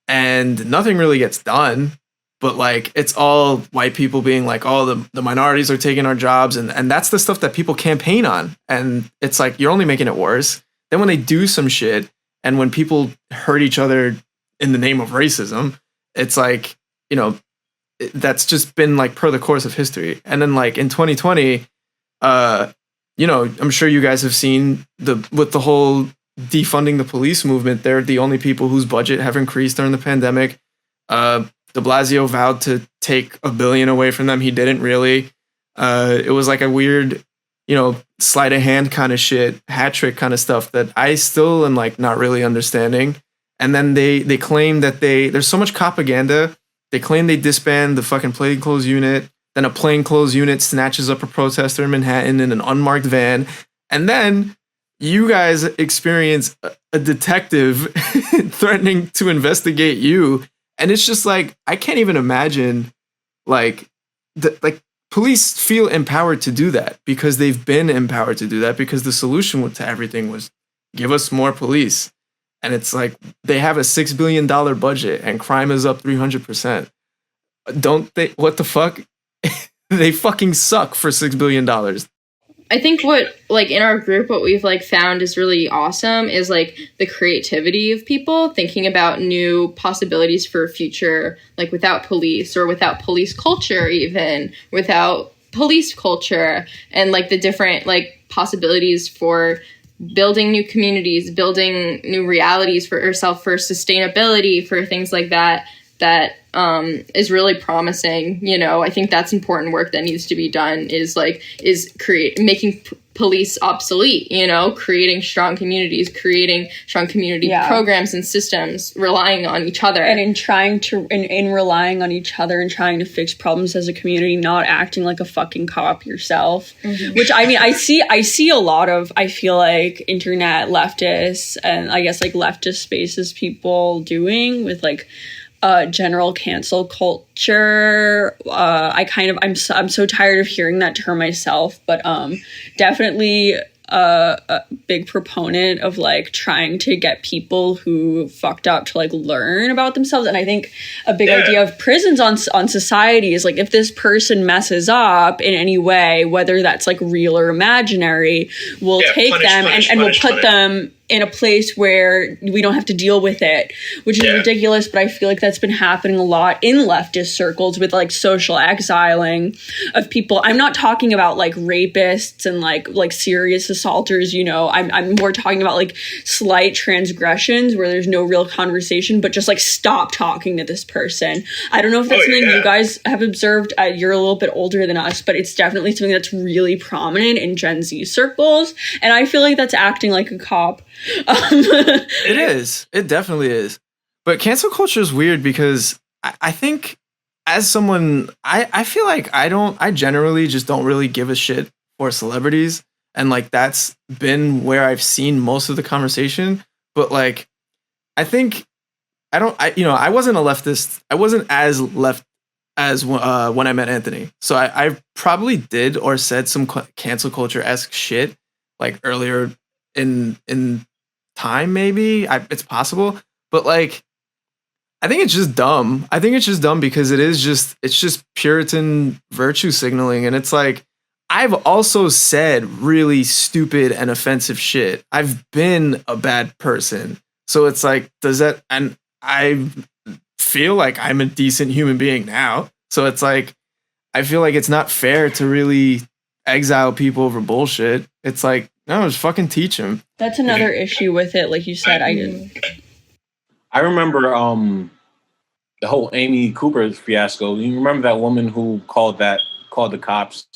and nothing really gets done. But like, it's all white people being like, oh, the minorities are taking our jobs. And that's the stuff that people campaign on. And it's like, you're only making it worse. Then when they do some shit and when people hurt each other in the name of racism, it's like, that's just been like per the course of history. And then like in 2020, I'm sure you guys have seen with the whole defunding the police movement, they're the only people whose budget have increased during the pandemic. De Blasio vowed to take $1 billion away from them. He didn't really. It was like a weird, sleight of hand kind of shit, hat trick kind of stuff that I still am like not really understanding. And then they claim that there's so much propaganda. They claim they disband the fucking plainclothes unit. Then a plainclothes unit snatches up a protester in Manhattan in an unmarked van. And then you guys experience a detective threatening to investigate you. And it's just like, I can't even imagine like police feel empowered to do that because they've been empowered to do that because the solution to everything was give us more police. And it's like they have a $6 billion budget and crime is up 300%. Don't they? What the fuck? They fucking suck for $6 billion. I think what, like, in our group, what we've, like, found is really awesome is, like, the creativity of people thinking about new possibilities for a future, like, without police or without police culture even, without police culture and, like, the different, like, possibilities for building new communities, building new realities for yourself, for sustainability, for things like that, that is really promising. I think that's important work that needs to be done is making police obsolete, creating strong communities, creating strong community programs and systems, relying on each other. And in relying on each other and trying to fix problems as a community, not acting like a fucking cop yourself. Mm-hmm. Which, I mean, I see a lot of, I feel like, internet leftists and I guess like leftist spaces people doing with like general cancel culture. I'm so tired of hearing that term myself, but definitely a big proponent of like trying to get people who fucked up to like learn about themselves. And I think a big idea of prisons on society is like, if this person messes up in any way, whether that's like real or imaginary, we'll take them and we'll put them in a place where we don't have to deal with it, which is ridiculous. But I feel like that's been happening a lot in leftist circles with like social exiling of people. I'm not talking about like rapists and like serious assaulters, I'm more talking about like slight transgressions where there's no real conversation, but just like stop talking to this person. I don't know if that's something you guys have observed. You're a little bit older than us, but it's definitely something that's really prominent in Gen Z circles. And I feel like that's acting like a cop. It is. It definitely is. But cancel culture is weird because I think as someone, I feel like I generally just don't really give a shit for celebrities. And like, that's been where I've seen most of the conversation. But like, I think I wasn't a leftist. I wasn't as left as when I met Anthony. So I probably did or said some cancel culture-esque shit like earlier in time, maybe. It's possible. But like, I think it's just dumb. I think it's just dumb because it's just Puritan virtue signaling. And it's like, I've also said really stupid and offensive shit. I've been a bad person. So it's like, and I feel like I'm a decent human being now. So it's like, I feel like it's not fair to really exile people over bullshit. It's like, no, just fucking teach them. That's another issue with it. Like you said, I remember the whole Amy Cooper fiasco. You remember that woman who called the cops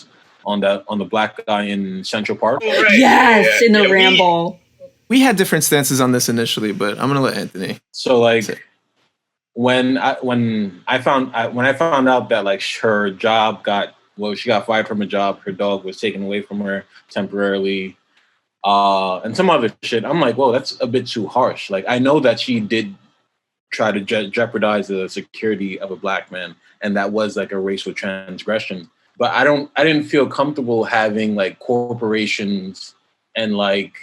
on the black guy in Central Park? Oh, right. Yes, in the ramble. We had different stances on this initially, but I'm gonna let Anthony. So like, when I found out that like her job she got fired from a job, her dog was taken away from her temporarily, and some other shit. I'm like, whoa, that's a bit too harsh. Like, I know that she did try to jeopardize the security of a black man, and that was like a racial transgression. But I didn't feel comfortable having like corporations and like,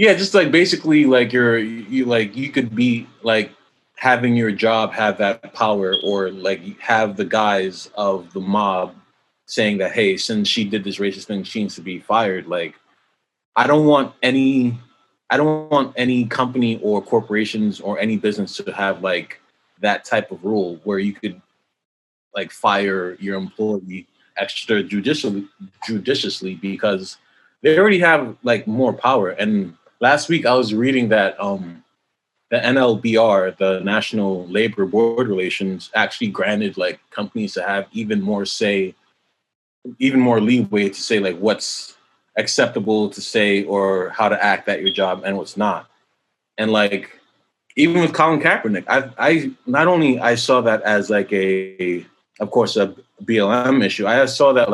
just like basically like you could be like having your job have that power, or like have the guys of the mob saying that, hey, since she did this racist thing, she needs to be fired. Like, I don't want any company or corporations or any business to have like that type of rule where you could like fire your employee judiciously because they already have like more power. And last week I was reading that the NLBR, the National Labor Board Relations, actually granted like companies to have even more leeway to say like what's acceptable to say or how to act at your job and what's not. And like, even with Colin Kaepernick, I not only I saw that as like of course a BLM issue, I saw that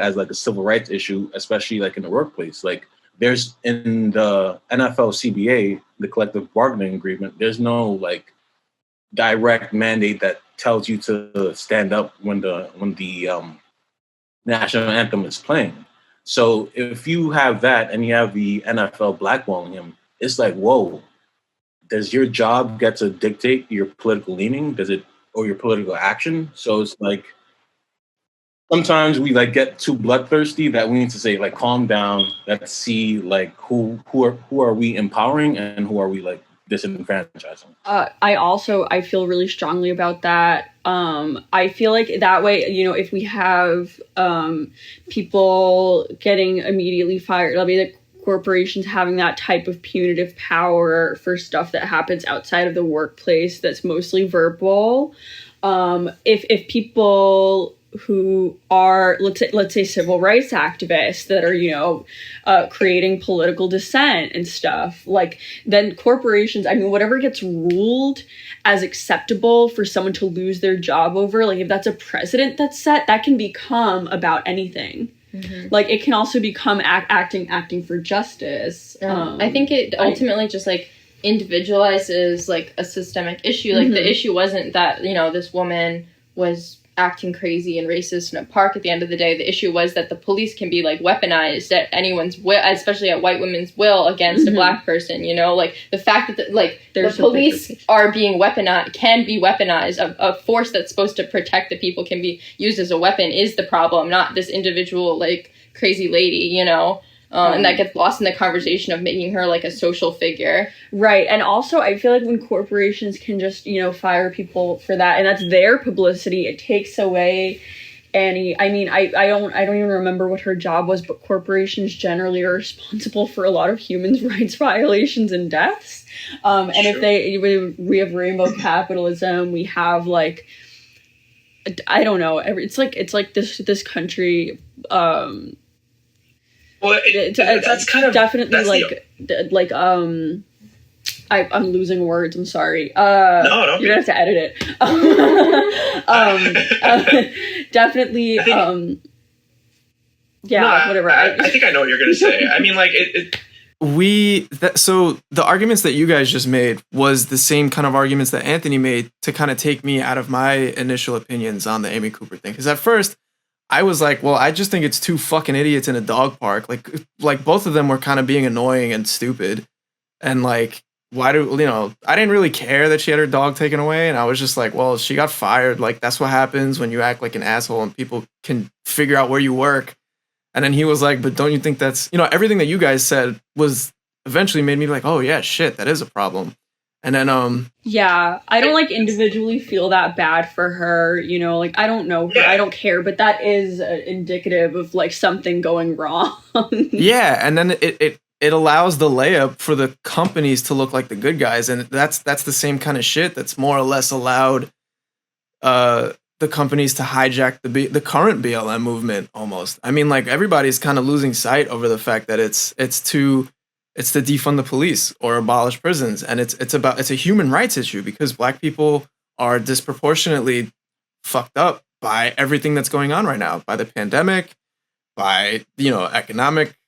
as like a civil rights issue, especially like in the workplace. Like, there's in the NFL CBA, the collective bargaining agreement, there's no like direct mandate that tells you to stand up when the national anthem is playing. So if you have that and you have the NFL blackballing him, it's like, whoa, does your job get to dictate your political leaning? Or your political action? So it's like, sometimes we like get too bloodthirsty that we need to say like, calm down. Let's see like who are we empowering and who are we like disenfranchising. I feel really strongly about that. I feel like that way, if we have people getting immediately fired, it'll be the corporations having that type of punitive power for stuff that happens outside of the workplace that's mostly verbal. If people who are, let's say civil rights activists that are, you know, creating political dissent and stuff, like, then corporations, I mean, whatever gets ruled as acceptable for someone to lose their job over, like if that's a precedent that's set, that can become about anything. Like it can also become acting for justice. I think it ultimately just like individualizes like a systemic issue. Like the issue wasn't that, you know, this woman was acting crazy and racist in a park. At the end of the day, the issue was that the police can be like weaponized at anyone's will, especially at white women's will, against a black person. You know, like the fact that the police are being weaponized, can be weaponized. A force that's supposed to protect the people can be used as a weapon is the problem, not this individual like crazy lady. You know. And that gets lost in the conversation of making her like a social figure. Right. And also I feel like when corporations can just, you know, fire people for that, and that's their publicity, it takes away any, I mean, I don't even remember what her job was, but corporations generally are responsible for a lot of human rights violations and deaths. And if we have rainbow capitalism, we have like, I don't know, it's like this country, well, that's kind of definitely I'm losing words. I'm sorry. No, you're gonna have to edit it. Definitely. Whatever. I think I know what you're gonna say. I mean, like so the arguments that you guys just made was the same kind of arguments that Anthony made to kind of take me out of my initial opinions on the Amy Cooper thing. Because at first, I was like, well, I just think it's two fucking idiots in a dog park. Like both of them were kind of being annoying and stupid. And like, why do, you know, I didn't really care that she had her dog taken away. And I was just like, well, she got fired. Like, that's what happens when you act like an asshole and people can figure out where you work. And then he was like, but don't you think that's, you know, everything that you guys said was eventually made me like, oh yeah, shit, that is a problem. And then, I don't like individually feel that bad for her, you know, like I don't know her, I don't care, but that is indicative of like something going wrong. Yeah, and then it allows the layup for the companies to look like the good guys, and that's the same kind of shit that's more or less allowed the companies to hijack the current BLM movement almost. I mean, like everybody's kind of losing sight over the fact that it's to defund the police or abolish prisons. And it's a human rights issue because black people are disproportionately fucked up by everything that's going on right now, by the pandemic, by, you know, economic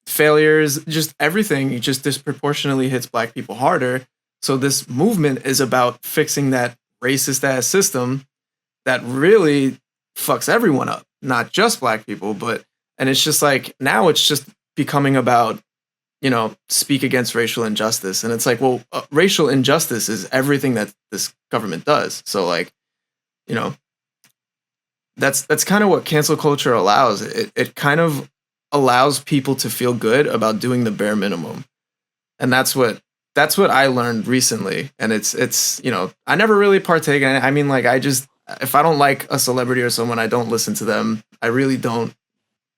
failures, just everything just disproportionately hits black people harder. So this movement is about fixing that racist ass system that really fucks everyone up, not just black people, and it's just like, now it's just becoming about, you know, speak against racial injustice. And it's like, well, racial injustice is everything that this government does. So like, you know, that's kind of what cancel culture allows. It kind of allows people to feel good about doing the bare minimum. And that's what I learned recently. And it's, you know, I never really partake in it. I mean, like, if I don't like a celebrity or someone, I don't listen to them. I really don't.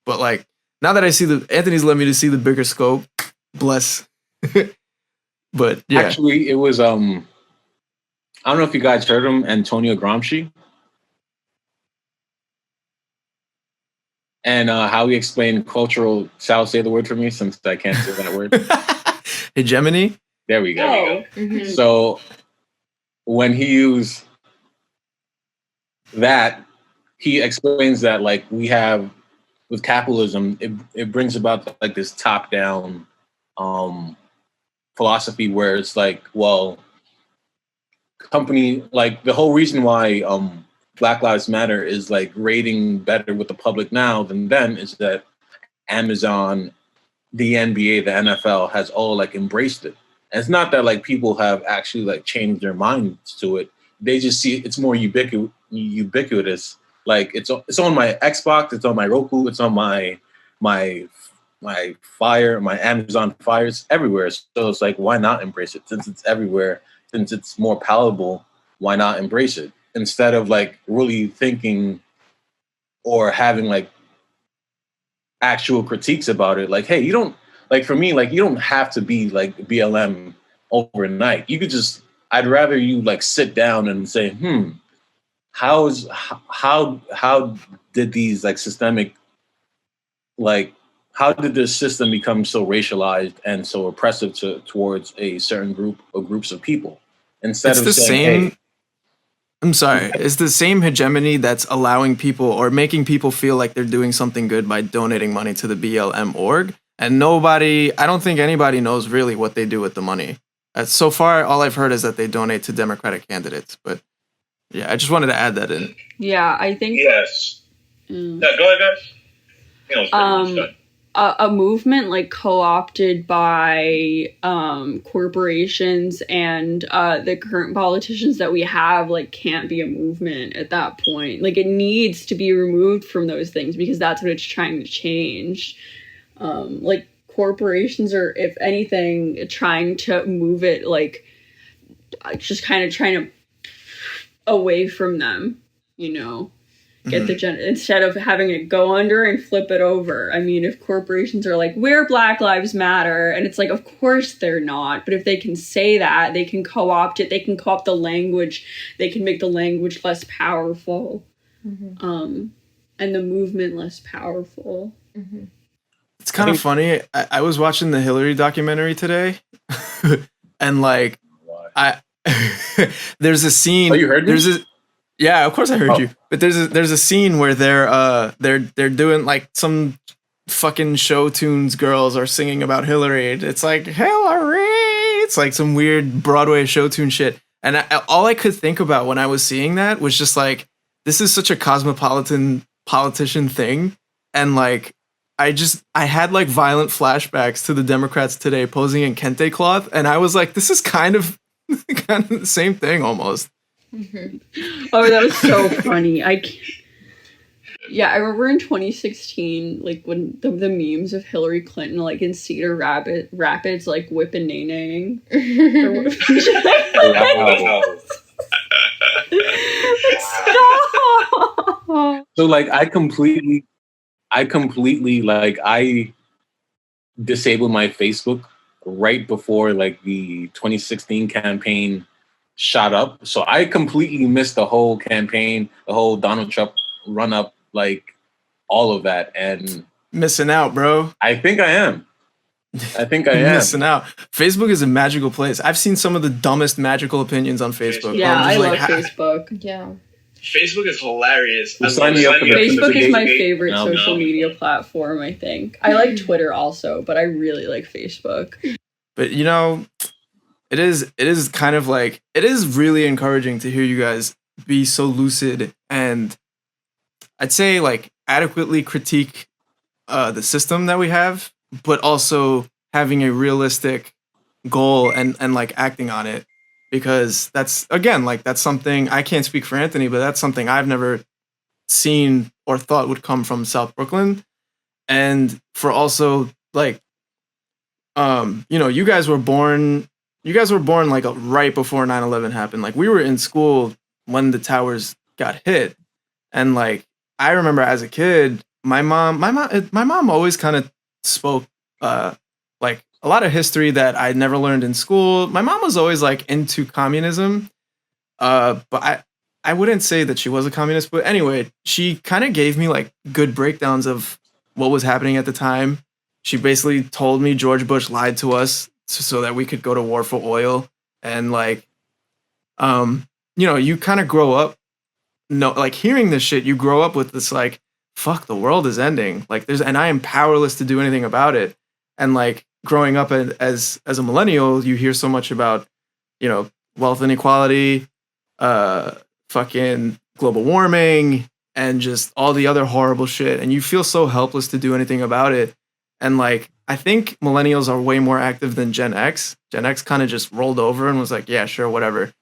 But like, now that I see Anthony's led me to see the bigger scope, bless. But yeah. Actually, it was I don't know if you guys heard him, Antonio Gramsci, and how he explained cultural. Sal, say the word for me since I can't say that word. Hegemony. There we go. Oh. Mm-hmm. So when he used that, he explains that like we have with capitalism, it brings about like this top down philosophy where it's like, well, company, like the whole reason why Black Lives Matter is like rating better with the public now than then is that Amazon, the NBA, the NFL has all like embraced it. And it's not that like people have actually like changed their minds to it. They just see it's more ubiquitous. Like it's on my Xbox, it's on my Roku, it's on my Fire, my Amazon Fire, it's everywhere. So it's like, why not embrace it? Since it's everywhere, since it's more palatable, why not embrace it? Instead of like really thinking or having like actual critiques about it. Like, hey, you don't, like for me, like you don't have to be like BLM overnight. You could just, I'd rather you like sit down and say, how did these like systemic, like, how did this system become so racialized and so oppressive towards a certain group or groups of people? Instead It's of the saying, same. hey, I'm sorry. It's the same hegemony that's allowing people or making people feel like they're doing something good by donating money to the BLM org. And I don't think anybody knows really what they do with the money. So far, all I've heard is that they donate to Democratic candidates. But yeah, I just wanted to add that in. Yeah, I think. Yes. No, go ahead, guys. A movement like co-opted by corporations and the current politicians that we have like can't be a movement at that point. Like it needs to be removed from those things because that's what it's trying to change. Like corporations are, if anything, trying to move it like just kind of trying to away from them, get the instead of having it go under and flip it over. I mean, if corporations are like, we're Black Lives Matter, and it's like, of course they're not. But if they can say that, they can co-opt it, they can co-opt the language, they can make the language less powerful, and the movement less powerful. It's kind of funny. I was watching the Hillary documentary today, and like, there's a scene. Oh, you heard me? Yeah, of course I heard you. But there's a scene where they're doing like some fucking show tunes. Girls are singing about Hillary. It's like Hillary. It's like some weird Broadway show tune shit. And all I could think about when I was seeing that was just like, this is such a cosmopolitan politician thing. And like, I had like violent flashbacks to the Democrats today posing in kente cloth, and I was like, this is kind of the same thing almost. Oh, that was so funny. I remember in 2016, like when the memes of Hillary Clinton, like in Cedar Rapids, like whipping nay. So like I completely like I disabled my Facebook right before like the 2016 campaign shot up. So I completely missed the whole campaign, the whole Donald Trump run up, like all of that. And missing out, bro. I think I am. Missing out. Facebook is a magical place. I've seen some of the dumbest magical opinions on Facebook. Yeah, I love Facebook. Yeah. Facebook is hilarious. Facebook is my favorite social media platform, I think. I like Twitter also, but I really like Facebook. But it is kind of like, it is really encouraging to hear you guys be so lucid and I'd say like adequately critique the system that we have, but also having a realistic goal and like acting on it. Because that's, again, like that's something, I can't speak for Anthony, but that's something I've never seen or thought would come from South Brooklyn. And for also like, you guys were born like right before 9/11 happened. Like we were in school when the towers got hit. And like, I remember as a kid, my mom always kind of spoke, like a lot of history that I never learned in school. My mom was always like into communism. But I wouldn't say that she was a communist, but anyway, she kind of gave me like good breakdowns of what was happening at the time. She basically told me George Bush lied to us so that we could go to war for oil. And like, you kind of grow up, like hearing this shit, you grow up with this like, fuck, the world is ending. Like and I am powerless to do anything about it. And like growing up as a millennial, you hear so much about, wealth inequality, fucking global warming, and just all the other horrible shit. And you feel so helpless to do anything about it. And like, I think millennials are way more active than Gen X. Gen X kind of just rolled over and was like, yeah, sure, whatever.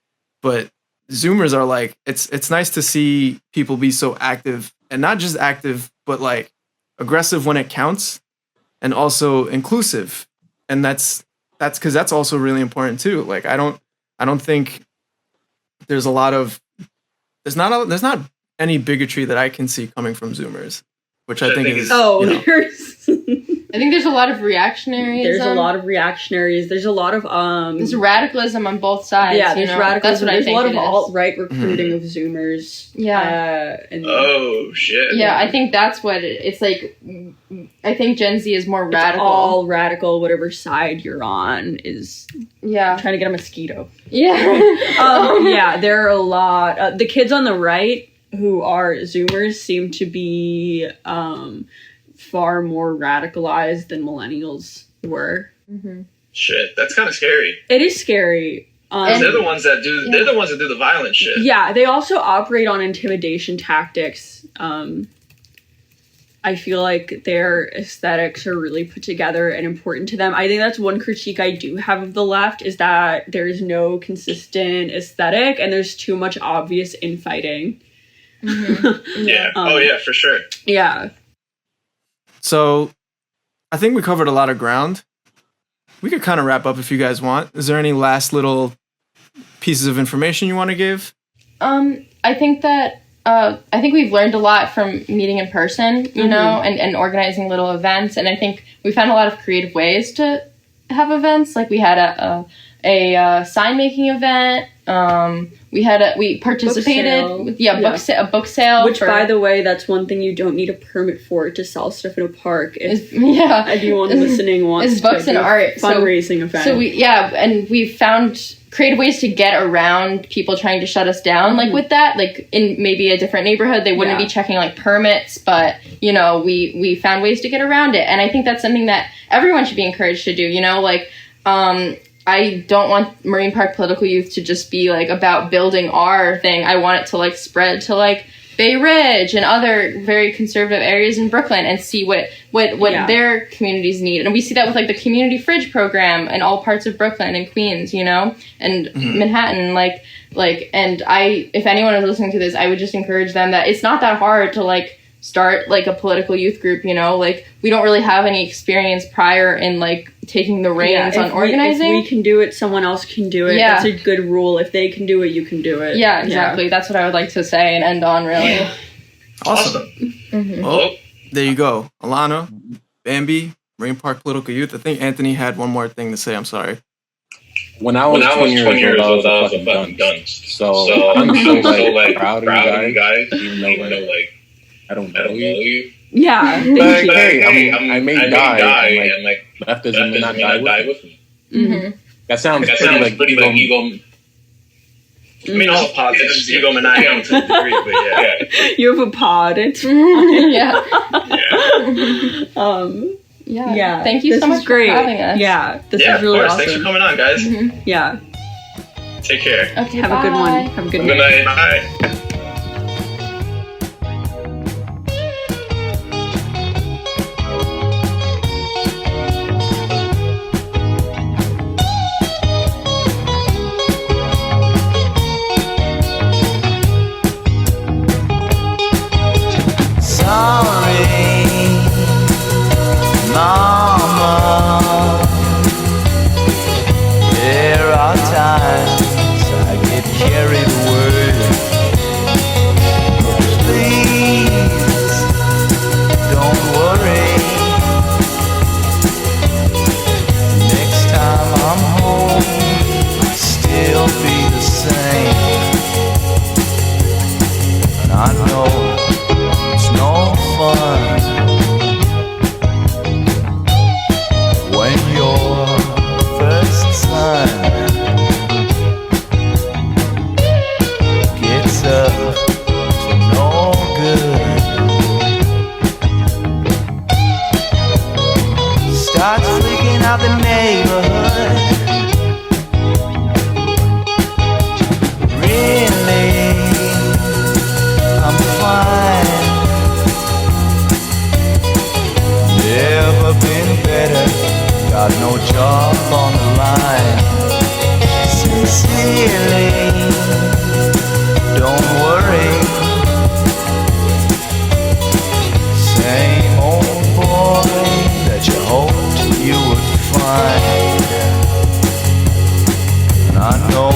But Zoomers are like, it's nice to see people be so active, and not just active, but like aggressive when it counts, and also inclusive. And that's because that's also really important too. Like I don't think there's there's not any bigotry that I can see coming from Zoomers, which I think is there's I think there's a lot of reactionaries. There's a lot of reactionaries. There's a lot of there's radicalism on both sides. Yeah, there's radicalism. That's what there's I think a lot of alt-right recruiting of Zoomers. Yeah. Oh shit. Yeah, I think that's what it's like. I think Gen Z is more radical. It's all radical. Whatever side you're on is. Yeah. I'm trying to get a mosquito. Yeah. Yeah, there are a lot. The kids on the right who are Zoomers seem to be far more radicalized than millennials were. Mm-hmm. Shit, that's kind of scary. It is scary. They're the ones that do. They're the ones that do the violent shit. Yeah, they also operate on intimidation tactics. I feel like their aesthetics are really put together and important to them. I think that's one critique I do have of the left is that there's no consistent aesthetic and there's too much obvious infighting. Mm-hmm. Yeah. Oh yeah, for sure. Yeah. So I think we covered a lot of ground. We could kind of wrap up if you guys want. Is there any last little pieces of information you want to give? I think that I think we've learned a lot from meeting in person, you know, and organizing little events. And I think we found a lot of creative ways to have events. Like we had a sign making event. We participated with a book sale. Which, by the way, that's one thing you don't need a permit for, to sell stuff in a park. If anyone listening wants is books to and art fundraising event. So we found creative ways to get around people trying to shut us down. Like with that, like in maybe a different neighborhood, they wouldn't be checking like permits, but you know, we found ways to get around it. And I think that's something that everyone should be encouraged to do. You know, like I don't want Marine Park Political Youth to just be like about building our thing. I want it to like spread to like Bay Ridge and other very conservative areas in Brooklyn and see what their communities need. And we see that with like the community fridge program in all parts of Brooklyn and Queens, you know, and Manhattan, and if anyone is listening to this, I would just encourage them that it's not that hard to like start like a political youth group, you know, like we don't really have any experience prior in like taking the reins on organizing. If we can do it, someone else can do it. That's a good rule. If they can do it, you can do it. Yeah, exactly. That's what I would like to say and end on, really. Yeah. Awesome. Well, there you go. Alana, Bambi, Marine Park Political Youth. I think Anthony had one more thing to say. I'm sorry. When I was 20 years old, I was a fucking dunce. So I'm so like proud of you guys, even though like I don't know you. Yeah. But hey, I may die and like leftism may not die with me. Mm-hmm. That sounds pretty like ego. I mean, all politics is egomaniacal to a degree, but yeah. You have a pod. It's yeah. Thank you so much for having us. Yeah, this is really awesome. Thanks for coming on, guys. Yeah. Take care. Okay, have a good one. Have a good night. Good night. Bye. Got no job on the line. Sincerely, don't worry. Same old boy that you hoped you would find. And I know